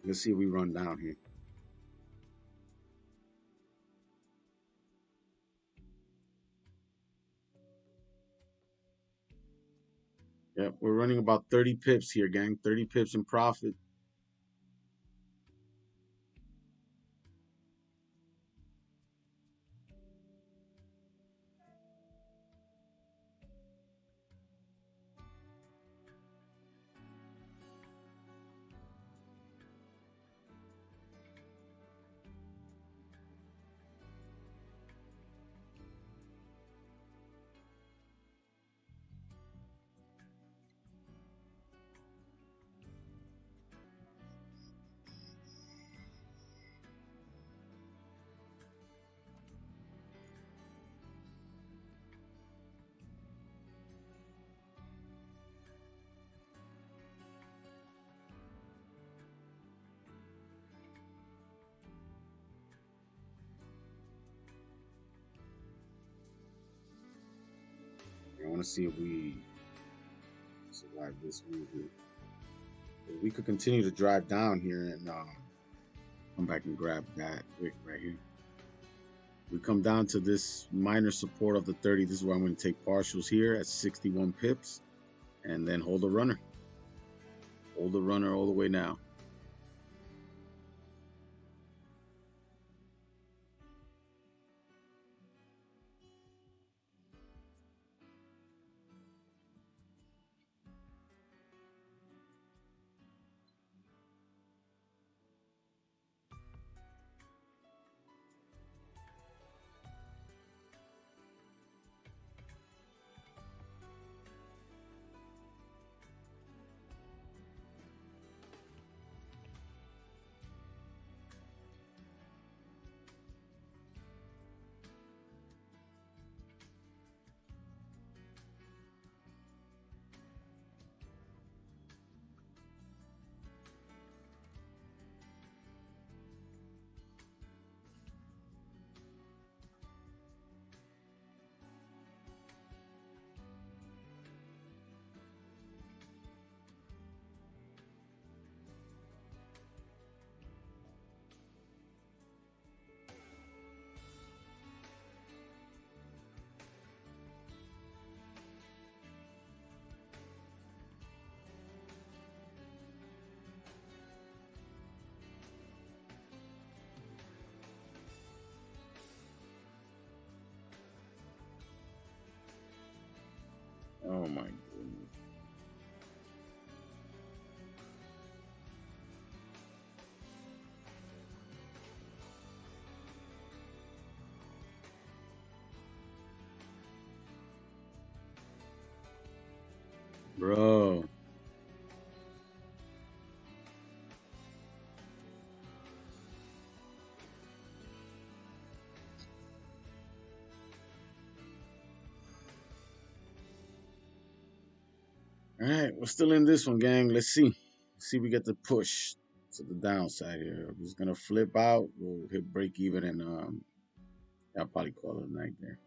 Let's see if we run down here. Yep, we're running about 30 pips here, gang. 30 pips in profit. to see if we survive this movement. We could continue to drive down here and come back and grab that wick right here. We come down to this minor support of the 30. This is where I'm going to take partials here at 61 pips and then hold the runner. Hold the runner all the way now. Oh my goodness. Bro. All right, we're still in this one, gang. Let's see. Let's see if we get the push to the downside here. We're just gonna flip out. We'll hit break even and I'll probably call it a night there.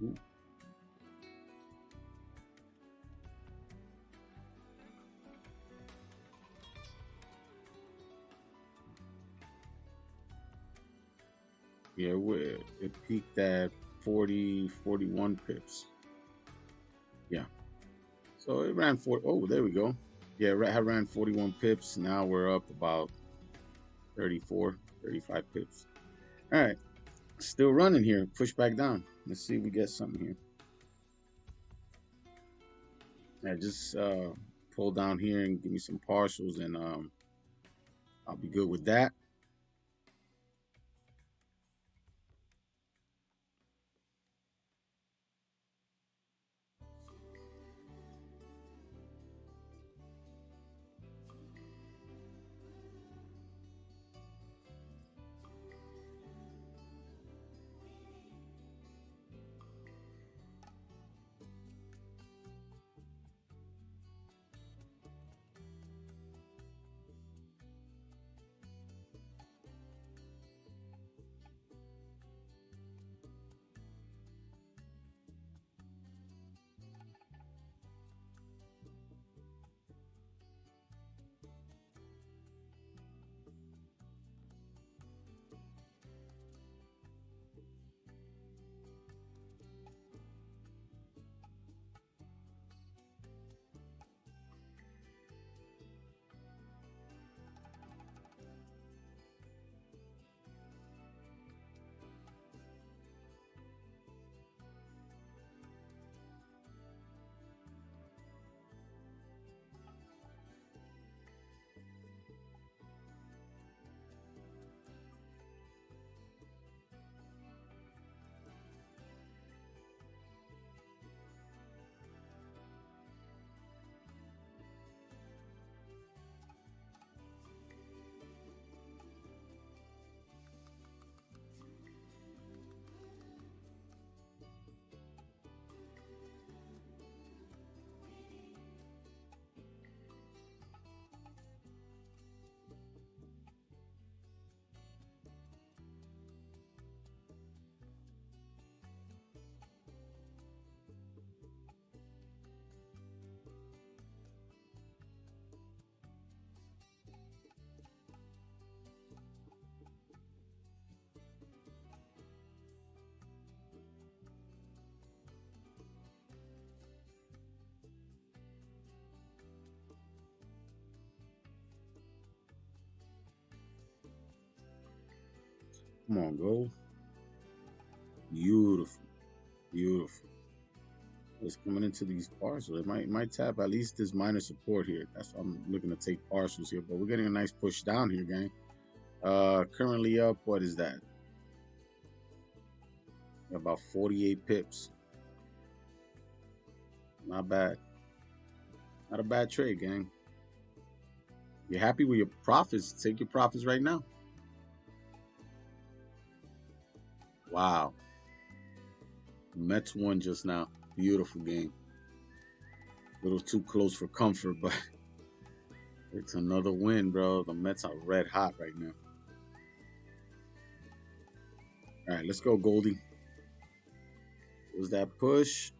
Ooh. Yeah, it peaked at 40, 41 pips. Yeah. So it ran 40. Oh, there we go. Yeah, it ran 41 pips. Now we're up about 34, 35 pips. All right. Still running here. Push back down. Let's see if we get something here. Yeah, just pull down here and give me some partials, and I'll be good with that. Come on, gold. Beautiful. Beautiful. It's coming into these partials. It might tap at least this minor support here. That's why I'm looking to take partials here. But we're getting a nice push down here, gang. Currently up, what is that? About 48 pips. Not bad. Not a bad trade, gang. You're happy with your profits? Take your profits right now. Wow. Mets won just now. Beautiful game. A little too close for comfort, but it's another win, bro. The Mets are red hot right now. All right, let's go, Goldie. Was that push?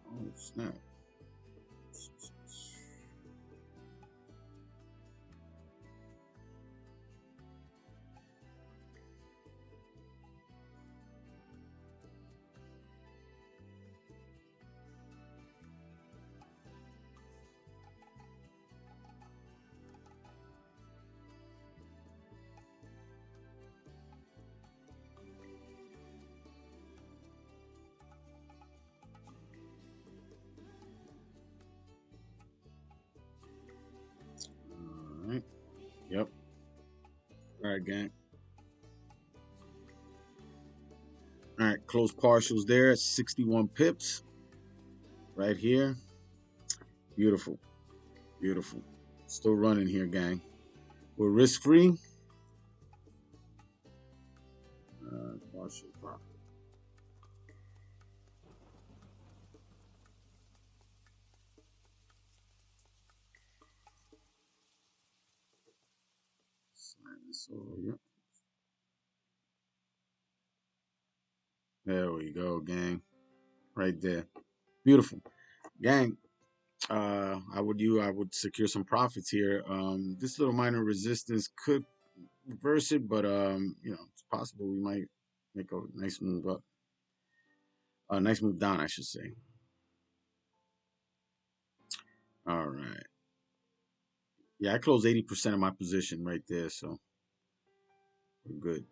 Oh, snap. All right. Yep. All right, gang. All right, close partials there at 61 pips. Right here. Beautiful. Beautiful. Still running here, gang. We're risk-free. Partial profit. Slide this over here. There we go, gang. Right there. Beautiful. Gang, I would secure some profits here. This little minor resistance could reverse it, but it's possible we might make a nice move up. A nice move down, I should say. All right. Yeah, I closed 80% of my position right there, so we're good.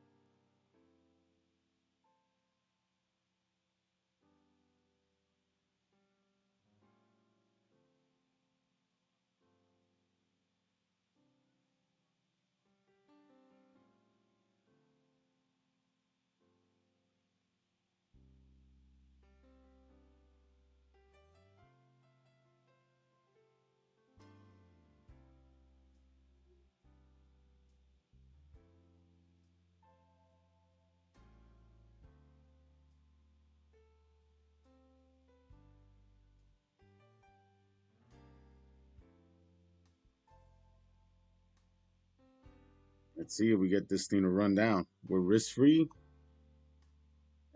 Let's see if we get this thing to run down. We're risk free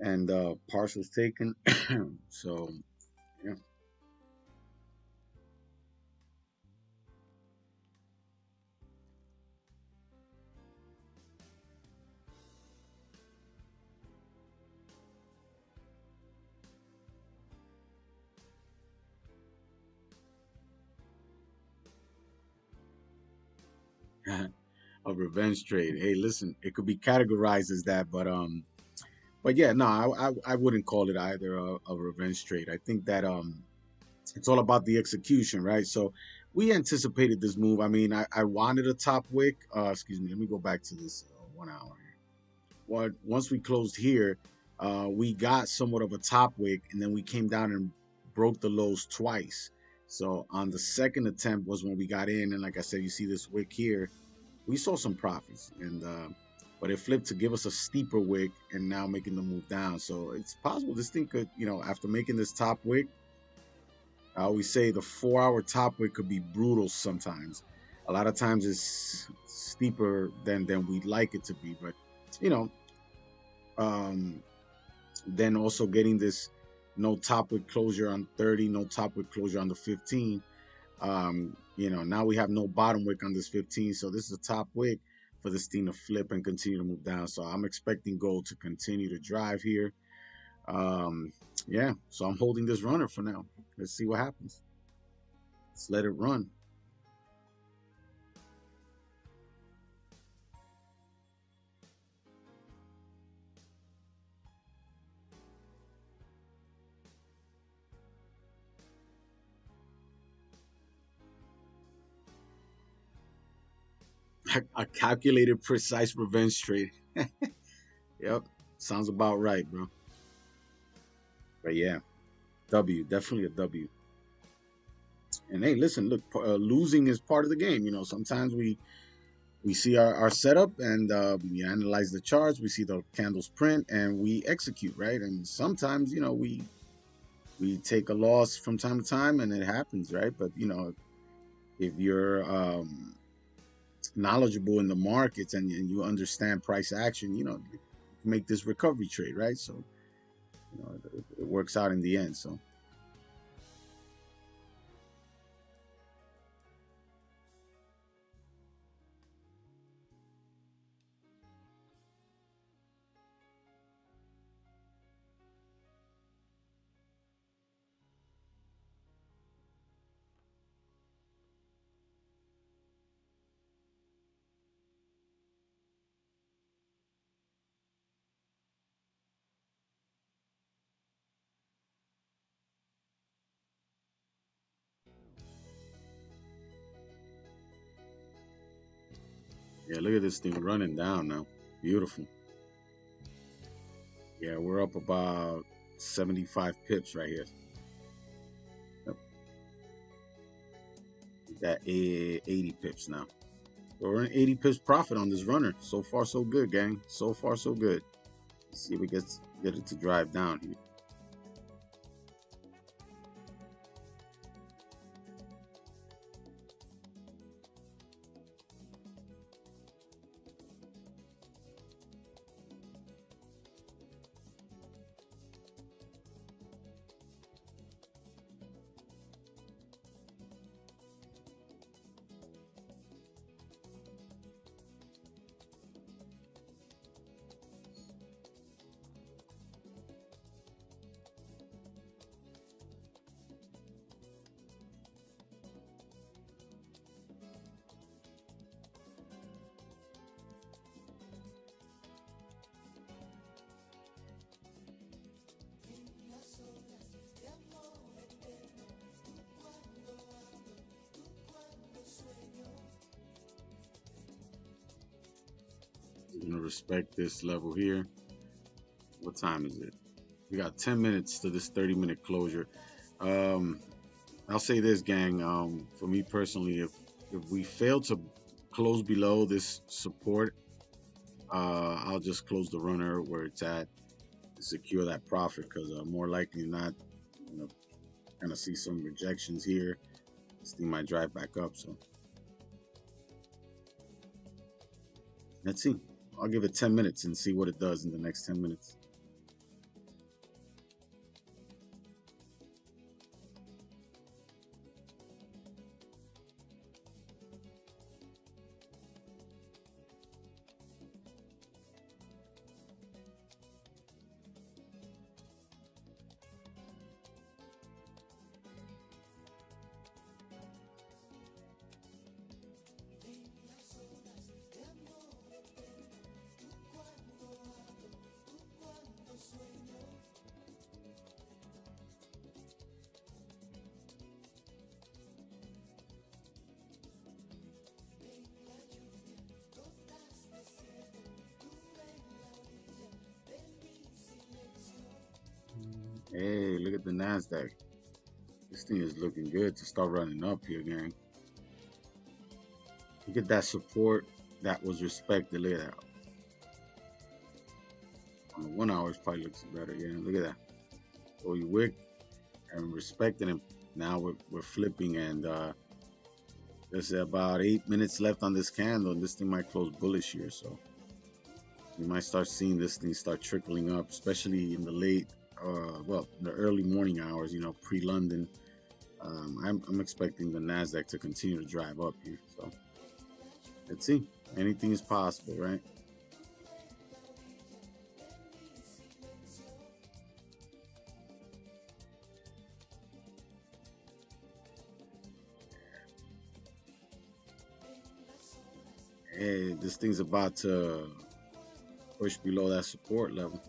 and partials taken. So yeah. A revenge trade. Hey, listen, it could be categorized as that, but yeah, no, I wouldn't call it either a revenge trade. I think that it's all about the execution, right? So we anticipated this move. I mean, I wanted a top wick. Excuse me, let me go back to this 1 hour. Well, once we closed here, we got somewhat of a top wick, and then we came down and broke the lows twice. So on the second attempt was when we got in, and like I said, you see this wick here. We saw some profits, and but it flipped to give us a steeper wick, and now making the move down. So it's possible this thing could, after making this top wick, I always say the 4 hour top wick could be brutal sometimes. A lot of times it's steeper than we'd like it to be, but you know, um, then also getting this no top wick closure on 30, no top wick closure on the 15. Now we have no bottom wick on this 15, so this is a top wick for this thing to flip and continue to move down. So I'm expecting gold to continue to drive here. Yeah, so I'm holding this runner for now. Let's see what happens. Let's let it run. A calculated, precise revenge trade. Yep, sounds about right, bro. But yeah, W, definitely a W. And hey, listen, look, losing is part of the game. You know, sometimes we see our setup and we analyze the charts, we see the candles print, and we execute, right? And sometimes, you know, we take a loss from time to time, and it happens, right? But you know, if you're knowledgeable in the markets and you understand price action, you know, you make this recovery trade, right? So you know, it works out in the end. So yeah, look at this thing running down now. Beautiful. Yeah, we're up about 75 pips right here. Yep. That 80 pips now. So we're in 80 pips profit on this runner. So far, so good, gang. So far, so good. Let's see if we get it to drive down here. We're gonna respect this level here. What time is it? We got 10 minutes to this 30-minute closure. Um, I'll say this, gang. For me personally, if we fail to close below this support, I'll just close the runner where it's at to secure that profit because more likely than not, you know, kind of see some rejections here. This thing might drive back up. So let's see. I'll give it 10 minutes and see what it does in the next 10 minutes. Hey, look at the NASDAQ. This thing is looking good to start running up here, gang. Look at that support that was respected. Look at that. On the 1 hour, it probably looks better. Yeah, look at that. So we wick and respected him. Now we're flipping, and there's about 8 minutes left on this candle, and this thing might close bullish here. So we might start seeing this thing start trickling up, especially in the late, well, the early morning hours. You know, pre-London. I'm expecting the Nasdaq to continue to drive up here. So let's see. Anything is possible, right? Hey, this thing's about to push below that support level.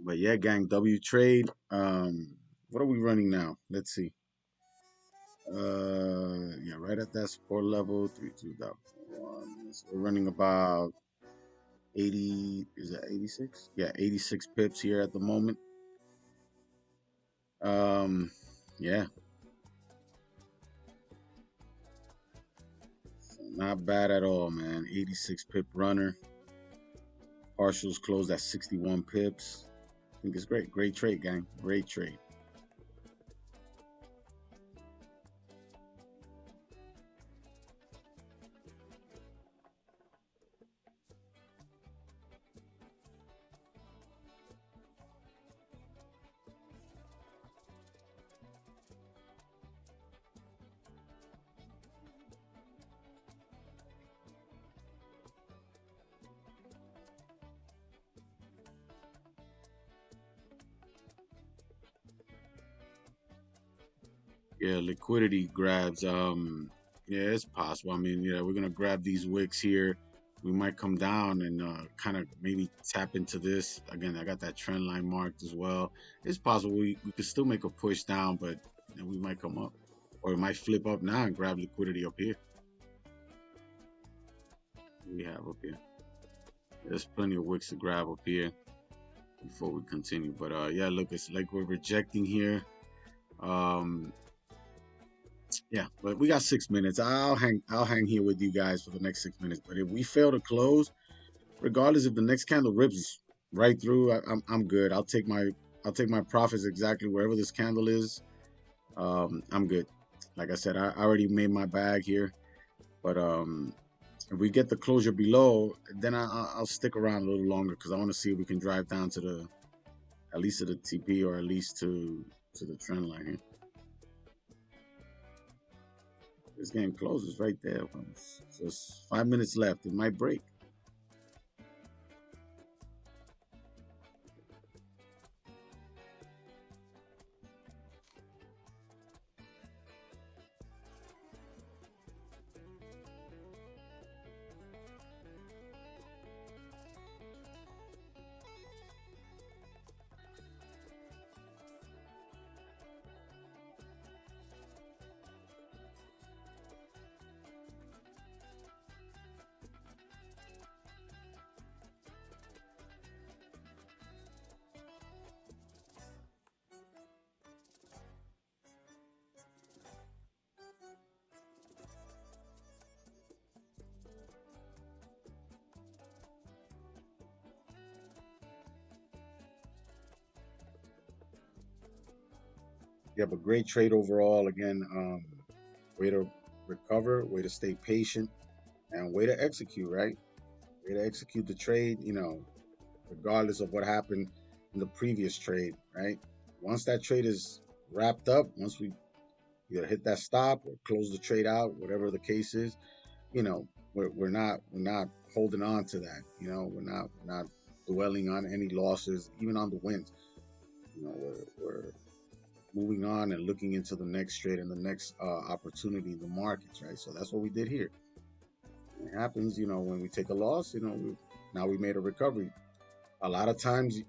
But yeah, gang, W trade. What are we running now? Let's see. Yeah, right at that support level, 32.1. So we're running about 80. Is that 86? Yeah, 86 pips here at the moment. Yeah, so not bad at all, man. 86 pip runner. Partials closed at 61 pips. I think it's great. Great trade, gang. Great trade. Yeah, liquidity grabs. Yeah, it's possible. I mean, yeah, we're gonna grab these wicks here. We might come down and kind of maybe tap into this again. I got that trend line marked as well. It's possible we could still make a push down, but we might come up, or it might flip up now and grab liquidity up here. We have up here. There's plenty of wicks to grab up here before we continue. But yeah, look, it's like we're rejecting here. Um, Yeah, but we got 6 minutes. I'll hang here with you guys for the next 6 minutes. But if we fail to close, regardless if the next candle rips right through, I'm good. I'll take my profits exactly wherever this candle is. I'm good. Like I said, I already made my bag here. But if we get the closure below, then I'll stick around a little longer because I want to see if we can drive down to the at least to the TP or at least to the trend line here. This game closes right there. Just 5 minutes left. It might break. Yeah, but great trade overall. Again, way to recover, way to stay patient, and way to execute, right? Way to execute the trade, regardless of what happened in the previous trade, right? Once that trade is wrapped up, once we either hit that stop or close the trade out, whatever the case is, we're not holding on to that. We're not dwelling on any losses, even on the wins. We're moving on and looking into the next trade and the next opportunity in the markets, right? So that's what we did here. It happens, when we take a loss, now we made a recovery. A lot of times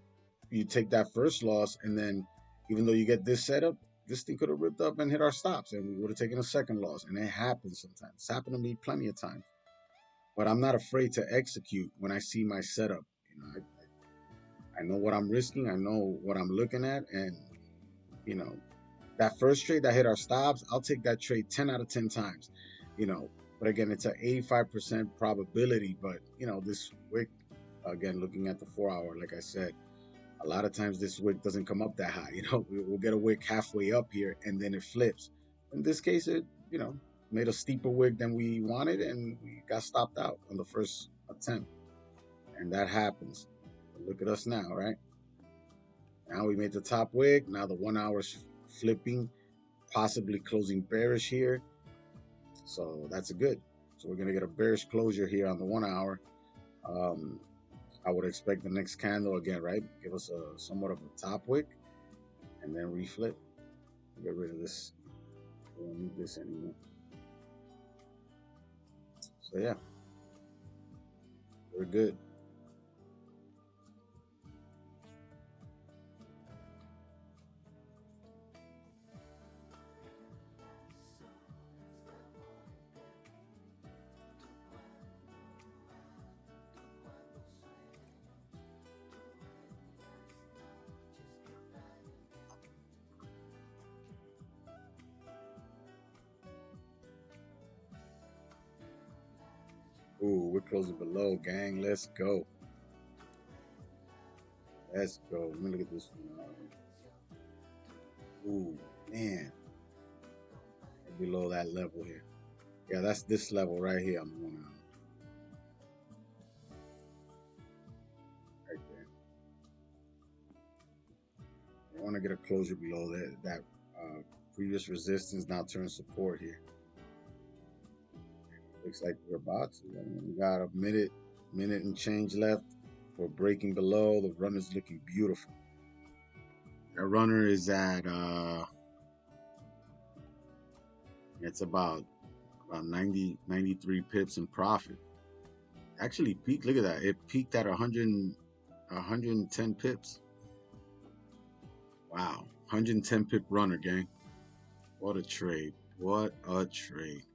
you take that first loss and then even though you get this setup, this thing could have ripped up and hit our stops and we would have taken a second loss. And it happens sometimes. It's happened to me plenty of times. But I'm not afraid to execute when I see my setup. I know what I'm risking. I know what I'm looking at. And, you know, that first trade that hit our stops, I'll take that trade 10 out of 10 times, but again, it's an 85% probability. But, this wick, again, looking at the 4 hour, like I said, a lot of times this wick doesn't come up that high. We'll get a wick halfway up here and then it flips. In this case, it, made a steeper wick than we wanted and we got stopped out on the first attempt. And that happens. But look at us now, right? Now we made the top wick. Now the 1 hour's flipping, possibly closing bearish here. So that's good. So we're going to get a bearish closure here on the 1 hour. I would expect the next candle again, right? Give us a somewhat of a top wick and then reflip. Get rid of this. We don't need this anymore. So yeah, we're good. we're closing below, gang. Let's go. Let's go. Let me look at this one. Ooh, man. Below that level here. Yeah, that's this level right here. I'm going on. Right there. I want to get a closure below that previous resistance, now turn support here. Looks like we're about to. We got a minute and change left. We're breaking below. The runner's looking beautiful. That runner is at it's about 93 pips in profit. Actually peaked. Look at that. It peaked at 110 pips. Wow, 110 pip runner, gang. What a trade. What a trade.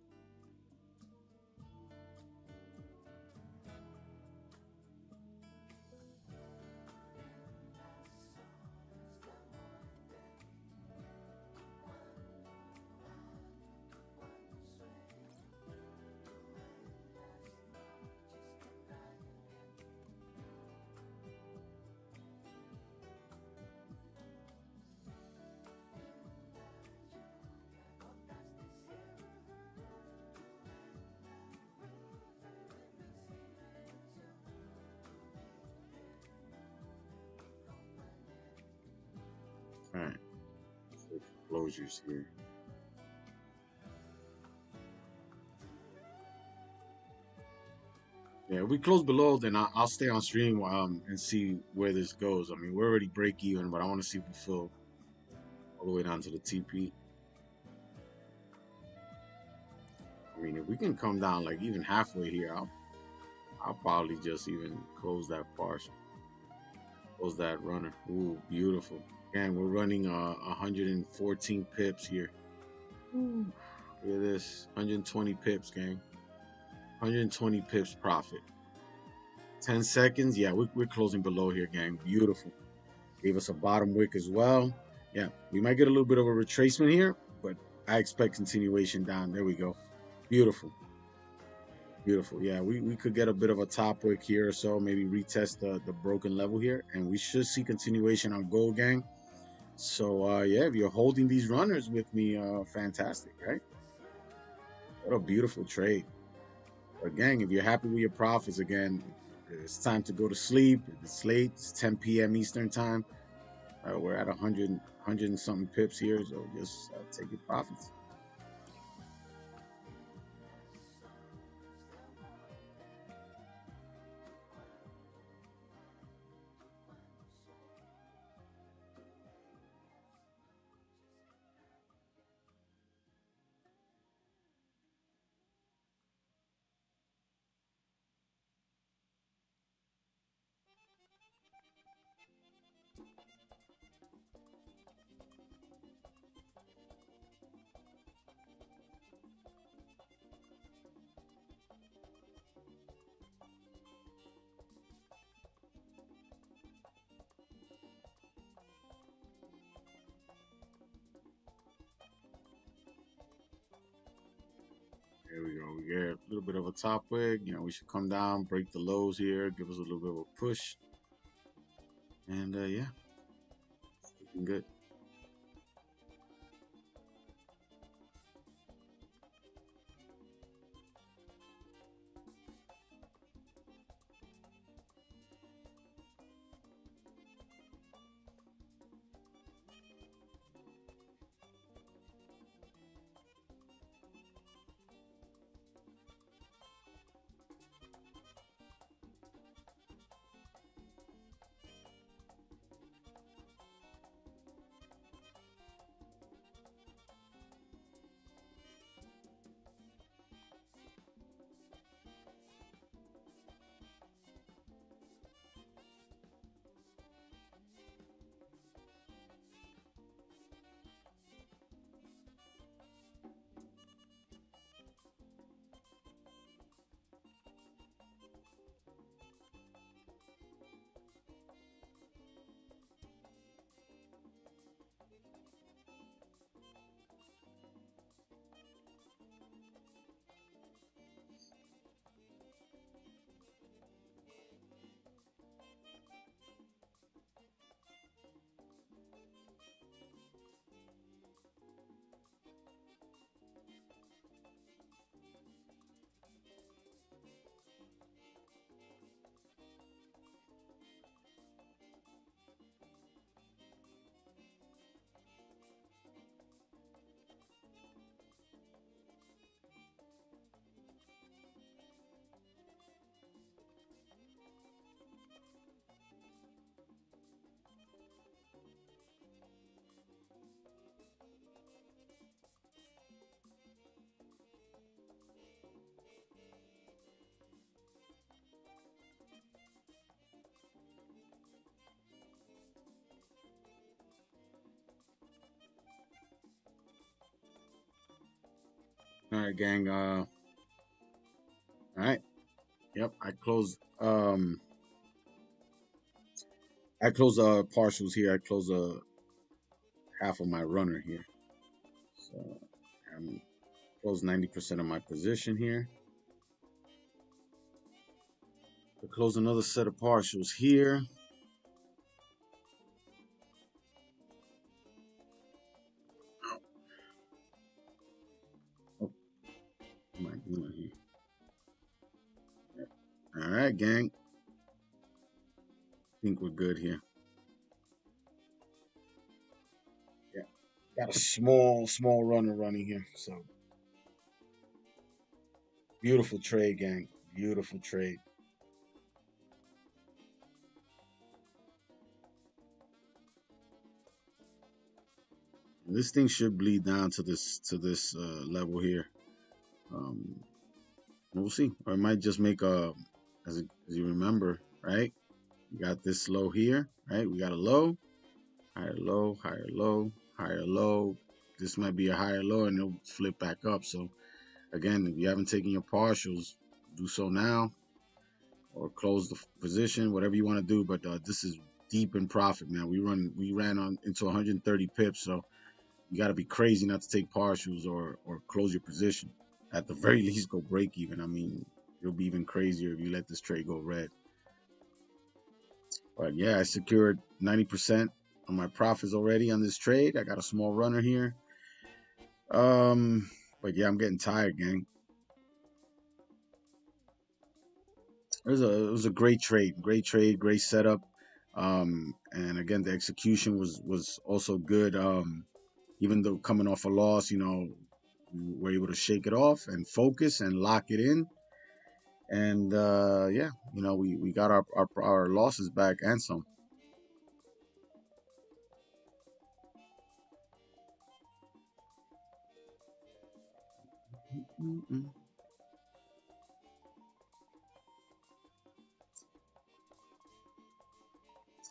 All right, so closures here. Yeah, if we close below, then I'll stay on stream and see where this goes. I mean, we're already break even, but I want to see if we fill all the way down to the TP. I mean, if we can come down like even halfway here, I'll probably just even close that partial, close that runner. Ooh, beautiful. And we're running 114 pips here. Ooh. Look at this, 120 pips, gang. 120 pips profit. 10 seconds. Yeah, we're closing below here, gang. Beautiful. Gave us a bottom wick as well. Yeah, we might get a little bit of a retracement here, but I expect continuation down. There we go. Beautiful. Beautiful. Yeah, we could get a bit of a top wick here or so, maybe retest the broken level here, and we should see continuation on gold, gang. So yeah, if you're holding these runners with me, fantastic, right? What a beautiful trade. But gang, if you're happy with your profits, again, it's time to go to sleep. It's late. It's 10 p.m. Eastern time. We're at 100 and something pips here, so just take your profits. There we go. We get a little bit of a top wig. You know, we should come down, break the lows here, give us a little bit of a push. And yeah, it's looking good. All right, gang. All right. Yep. I close partials here. I close half of my runner here. So I'm close 90% of my position here. I close another set of partials here. Oh, what am I doing here? All right, gang. I think we're good here. Yeah. Got a small runner running here. So beautiful trade, gang. Beautiful trade. And this thing should bleed down to this level here. Um, we'll see. Or it might just make as you remember, right? We got this low here, right? We got a low, higher low, higher low, higher low. This might be a higher low and it'll flip back up. So again, if you haven't taken your partials, do so now or close the position, whatever you want to do. But this is deep in profit, man. We ran on into 130 pips, so you got to be crazy not to take partials or close your position. At the very least, go break even. I mean, it'll be even crazier if you let this trade go red. But yeah, I secured 90% of my profits already on this trade. I got a small runner here. But yeah, I'm getting tired, gang. It was a great trade, great setup. And again, the execution was also good. Even though coming off a loss, we were able to shake it off and focus and lock it in. And yeah, we got our losses back and some.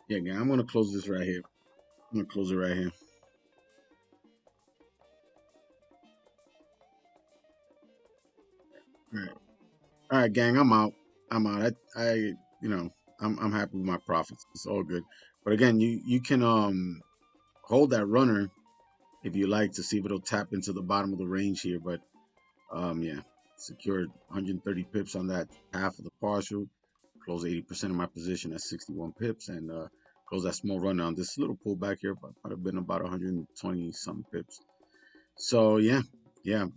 Yeah, gang, I'm gonna close this right here. I'm gonna close it right here. All right, all right, gang, I'm out. I'm out. You know, I'm happy with my profits. It's all good. But again, you can hold that runner if you like to see if it'll tap into the bottom of the range here. But yeah, secured 130 pips on that half of the partial. Close 80% of my position at 61 pips and close that small run on this little pullback here. Might have been about 120 some pips. So yeah,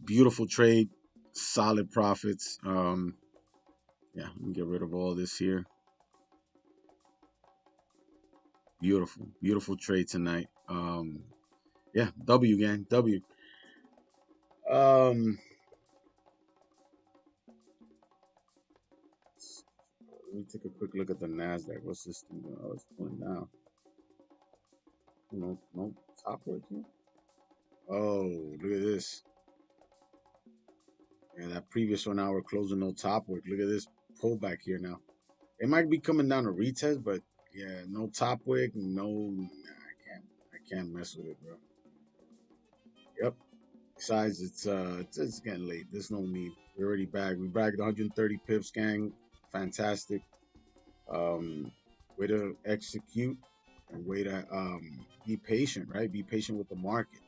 beautiful trade, solid profits. Yeah, let me get rid of all this here. Beautiful trade tonight. Yeah, W gang, W. Um, Let me take a quick look at the Nasdaq. What's this thing? Oh, it's going down. No top right here. Oh, look at this. Yeah, that previous one now we're closing no top wick. Look at this pullback here now. It might be coming down to retest, but yeah, no top wick, no. Nah, I can't mess with it, bro. Yep. Besides, it's getting late. There's no need. We're already bagged. We bagged 130 pips, gang. Fantastic. Way to execute and way to be patient, right? Be patient with the market.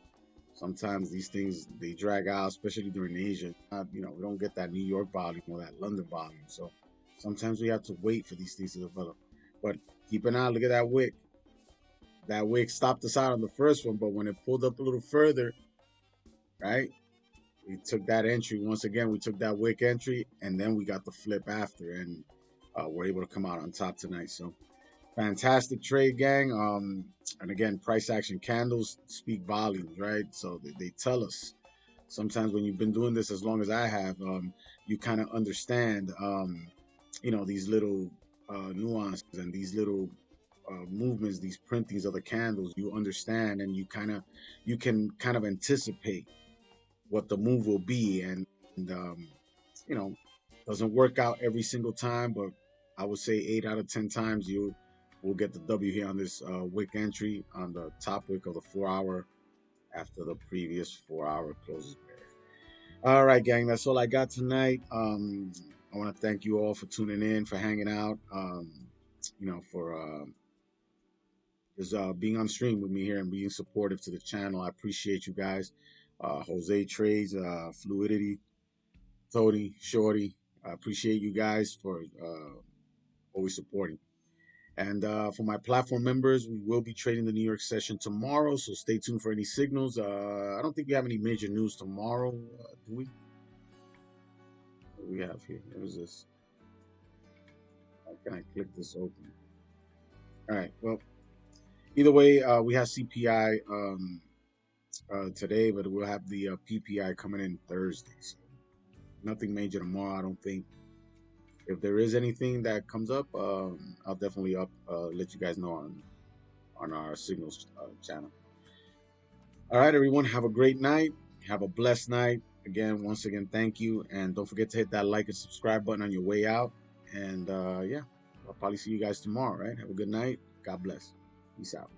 Sometimes these things they drag out, especially during Asia. We don't get that New York volume or that London volume. So sometimes we have to wait for these things to develop. But keep an eye. Look at that wick. That wick stopped us out on the first one, but when it pulled up a little further, right? We took that entry once again. We took that wick entry, and then we got the flip after, and we're able to come out on top tonight. So fantastic trade, gang. And again, price action candles speak volumes, right? So they tell us. Sometimes when you've been doing this as long as I have, you kind of understand, these little nuances and these little movements, these printings of the candles. You understand, and you can kind of anticipate what the move will be, and you know, doesn't work out every single time, but I would say 8 out of 10 times you will get the W here on this wick entry on the top wick of the 4 hour after the previous 4 hour closes. All right, gang. That's all I got tonight. I want to thank you all for tuning in, for hanging out. For just being on stream with me here and being supportive to the channel. I appreciate you guys. Jose Trades, Fluidity, Tony, Shorty. I appreciate you guys for always supporting. And for my platform members, we will be trading the New York session tomorrow, so stay tuned for any signals. I don't think we have any major news tomorrow, do we? What do we have here? What is this? How can I click this open? All right. Well, either way, we have CPI today, but we'll have the PPI coming in Thursday. So nothing major tomorrow, I don't think. If there is anything that comes up, I'll definitely let you guys know on our signals channel. All right, everyone, have a great night. Have a blessed night. Again, once again, thank you. And don't forget to hit that like and subscribe button on your way out. And yeah, I'll probably see you guys tomorrow, right? Have a good night. God bless. Peace out.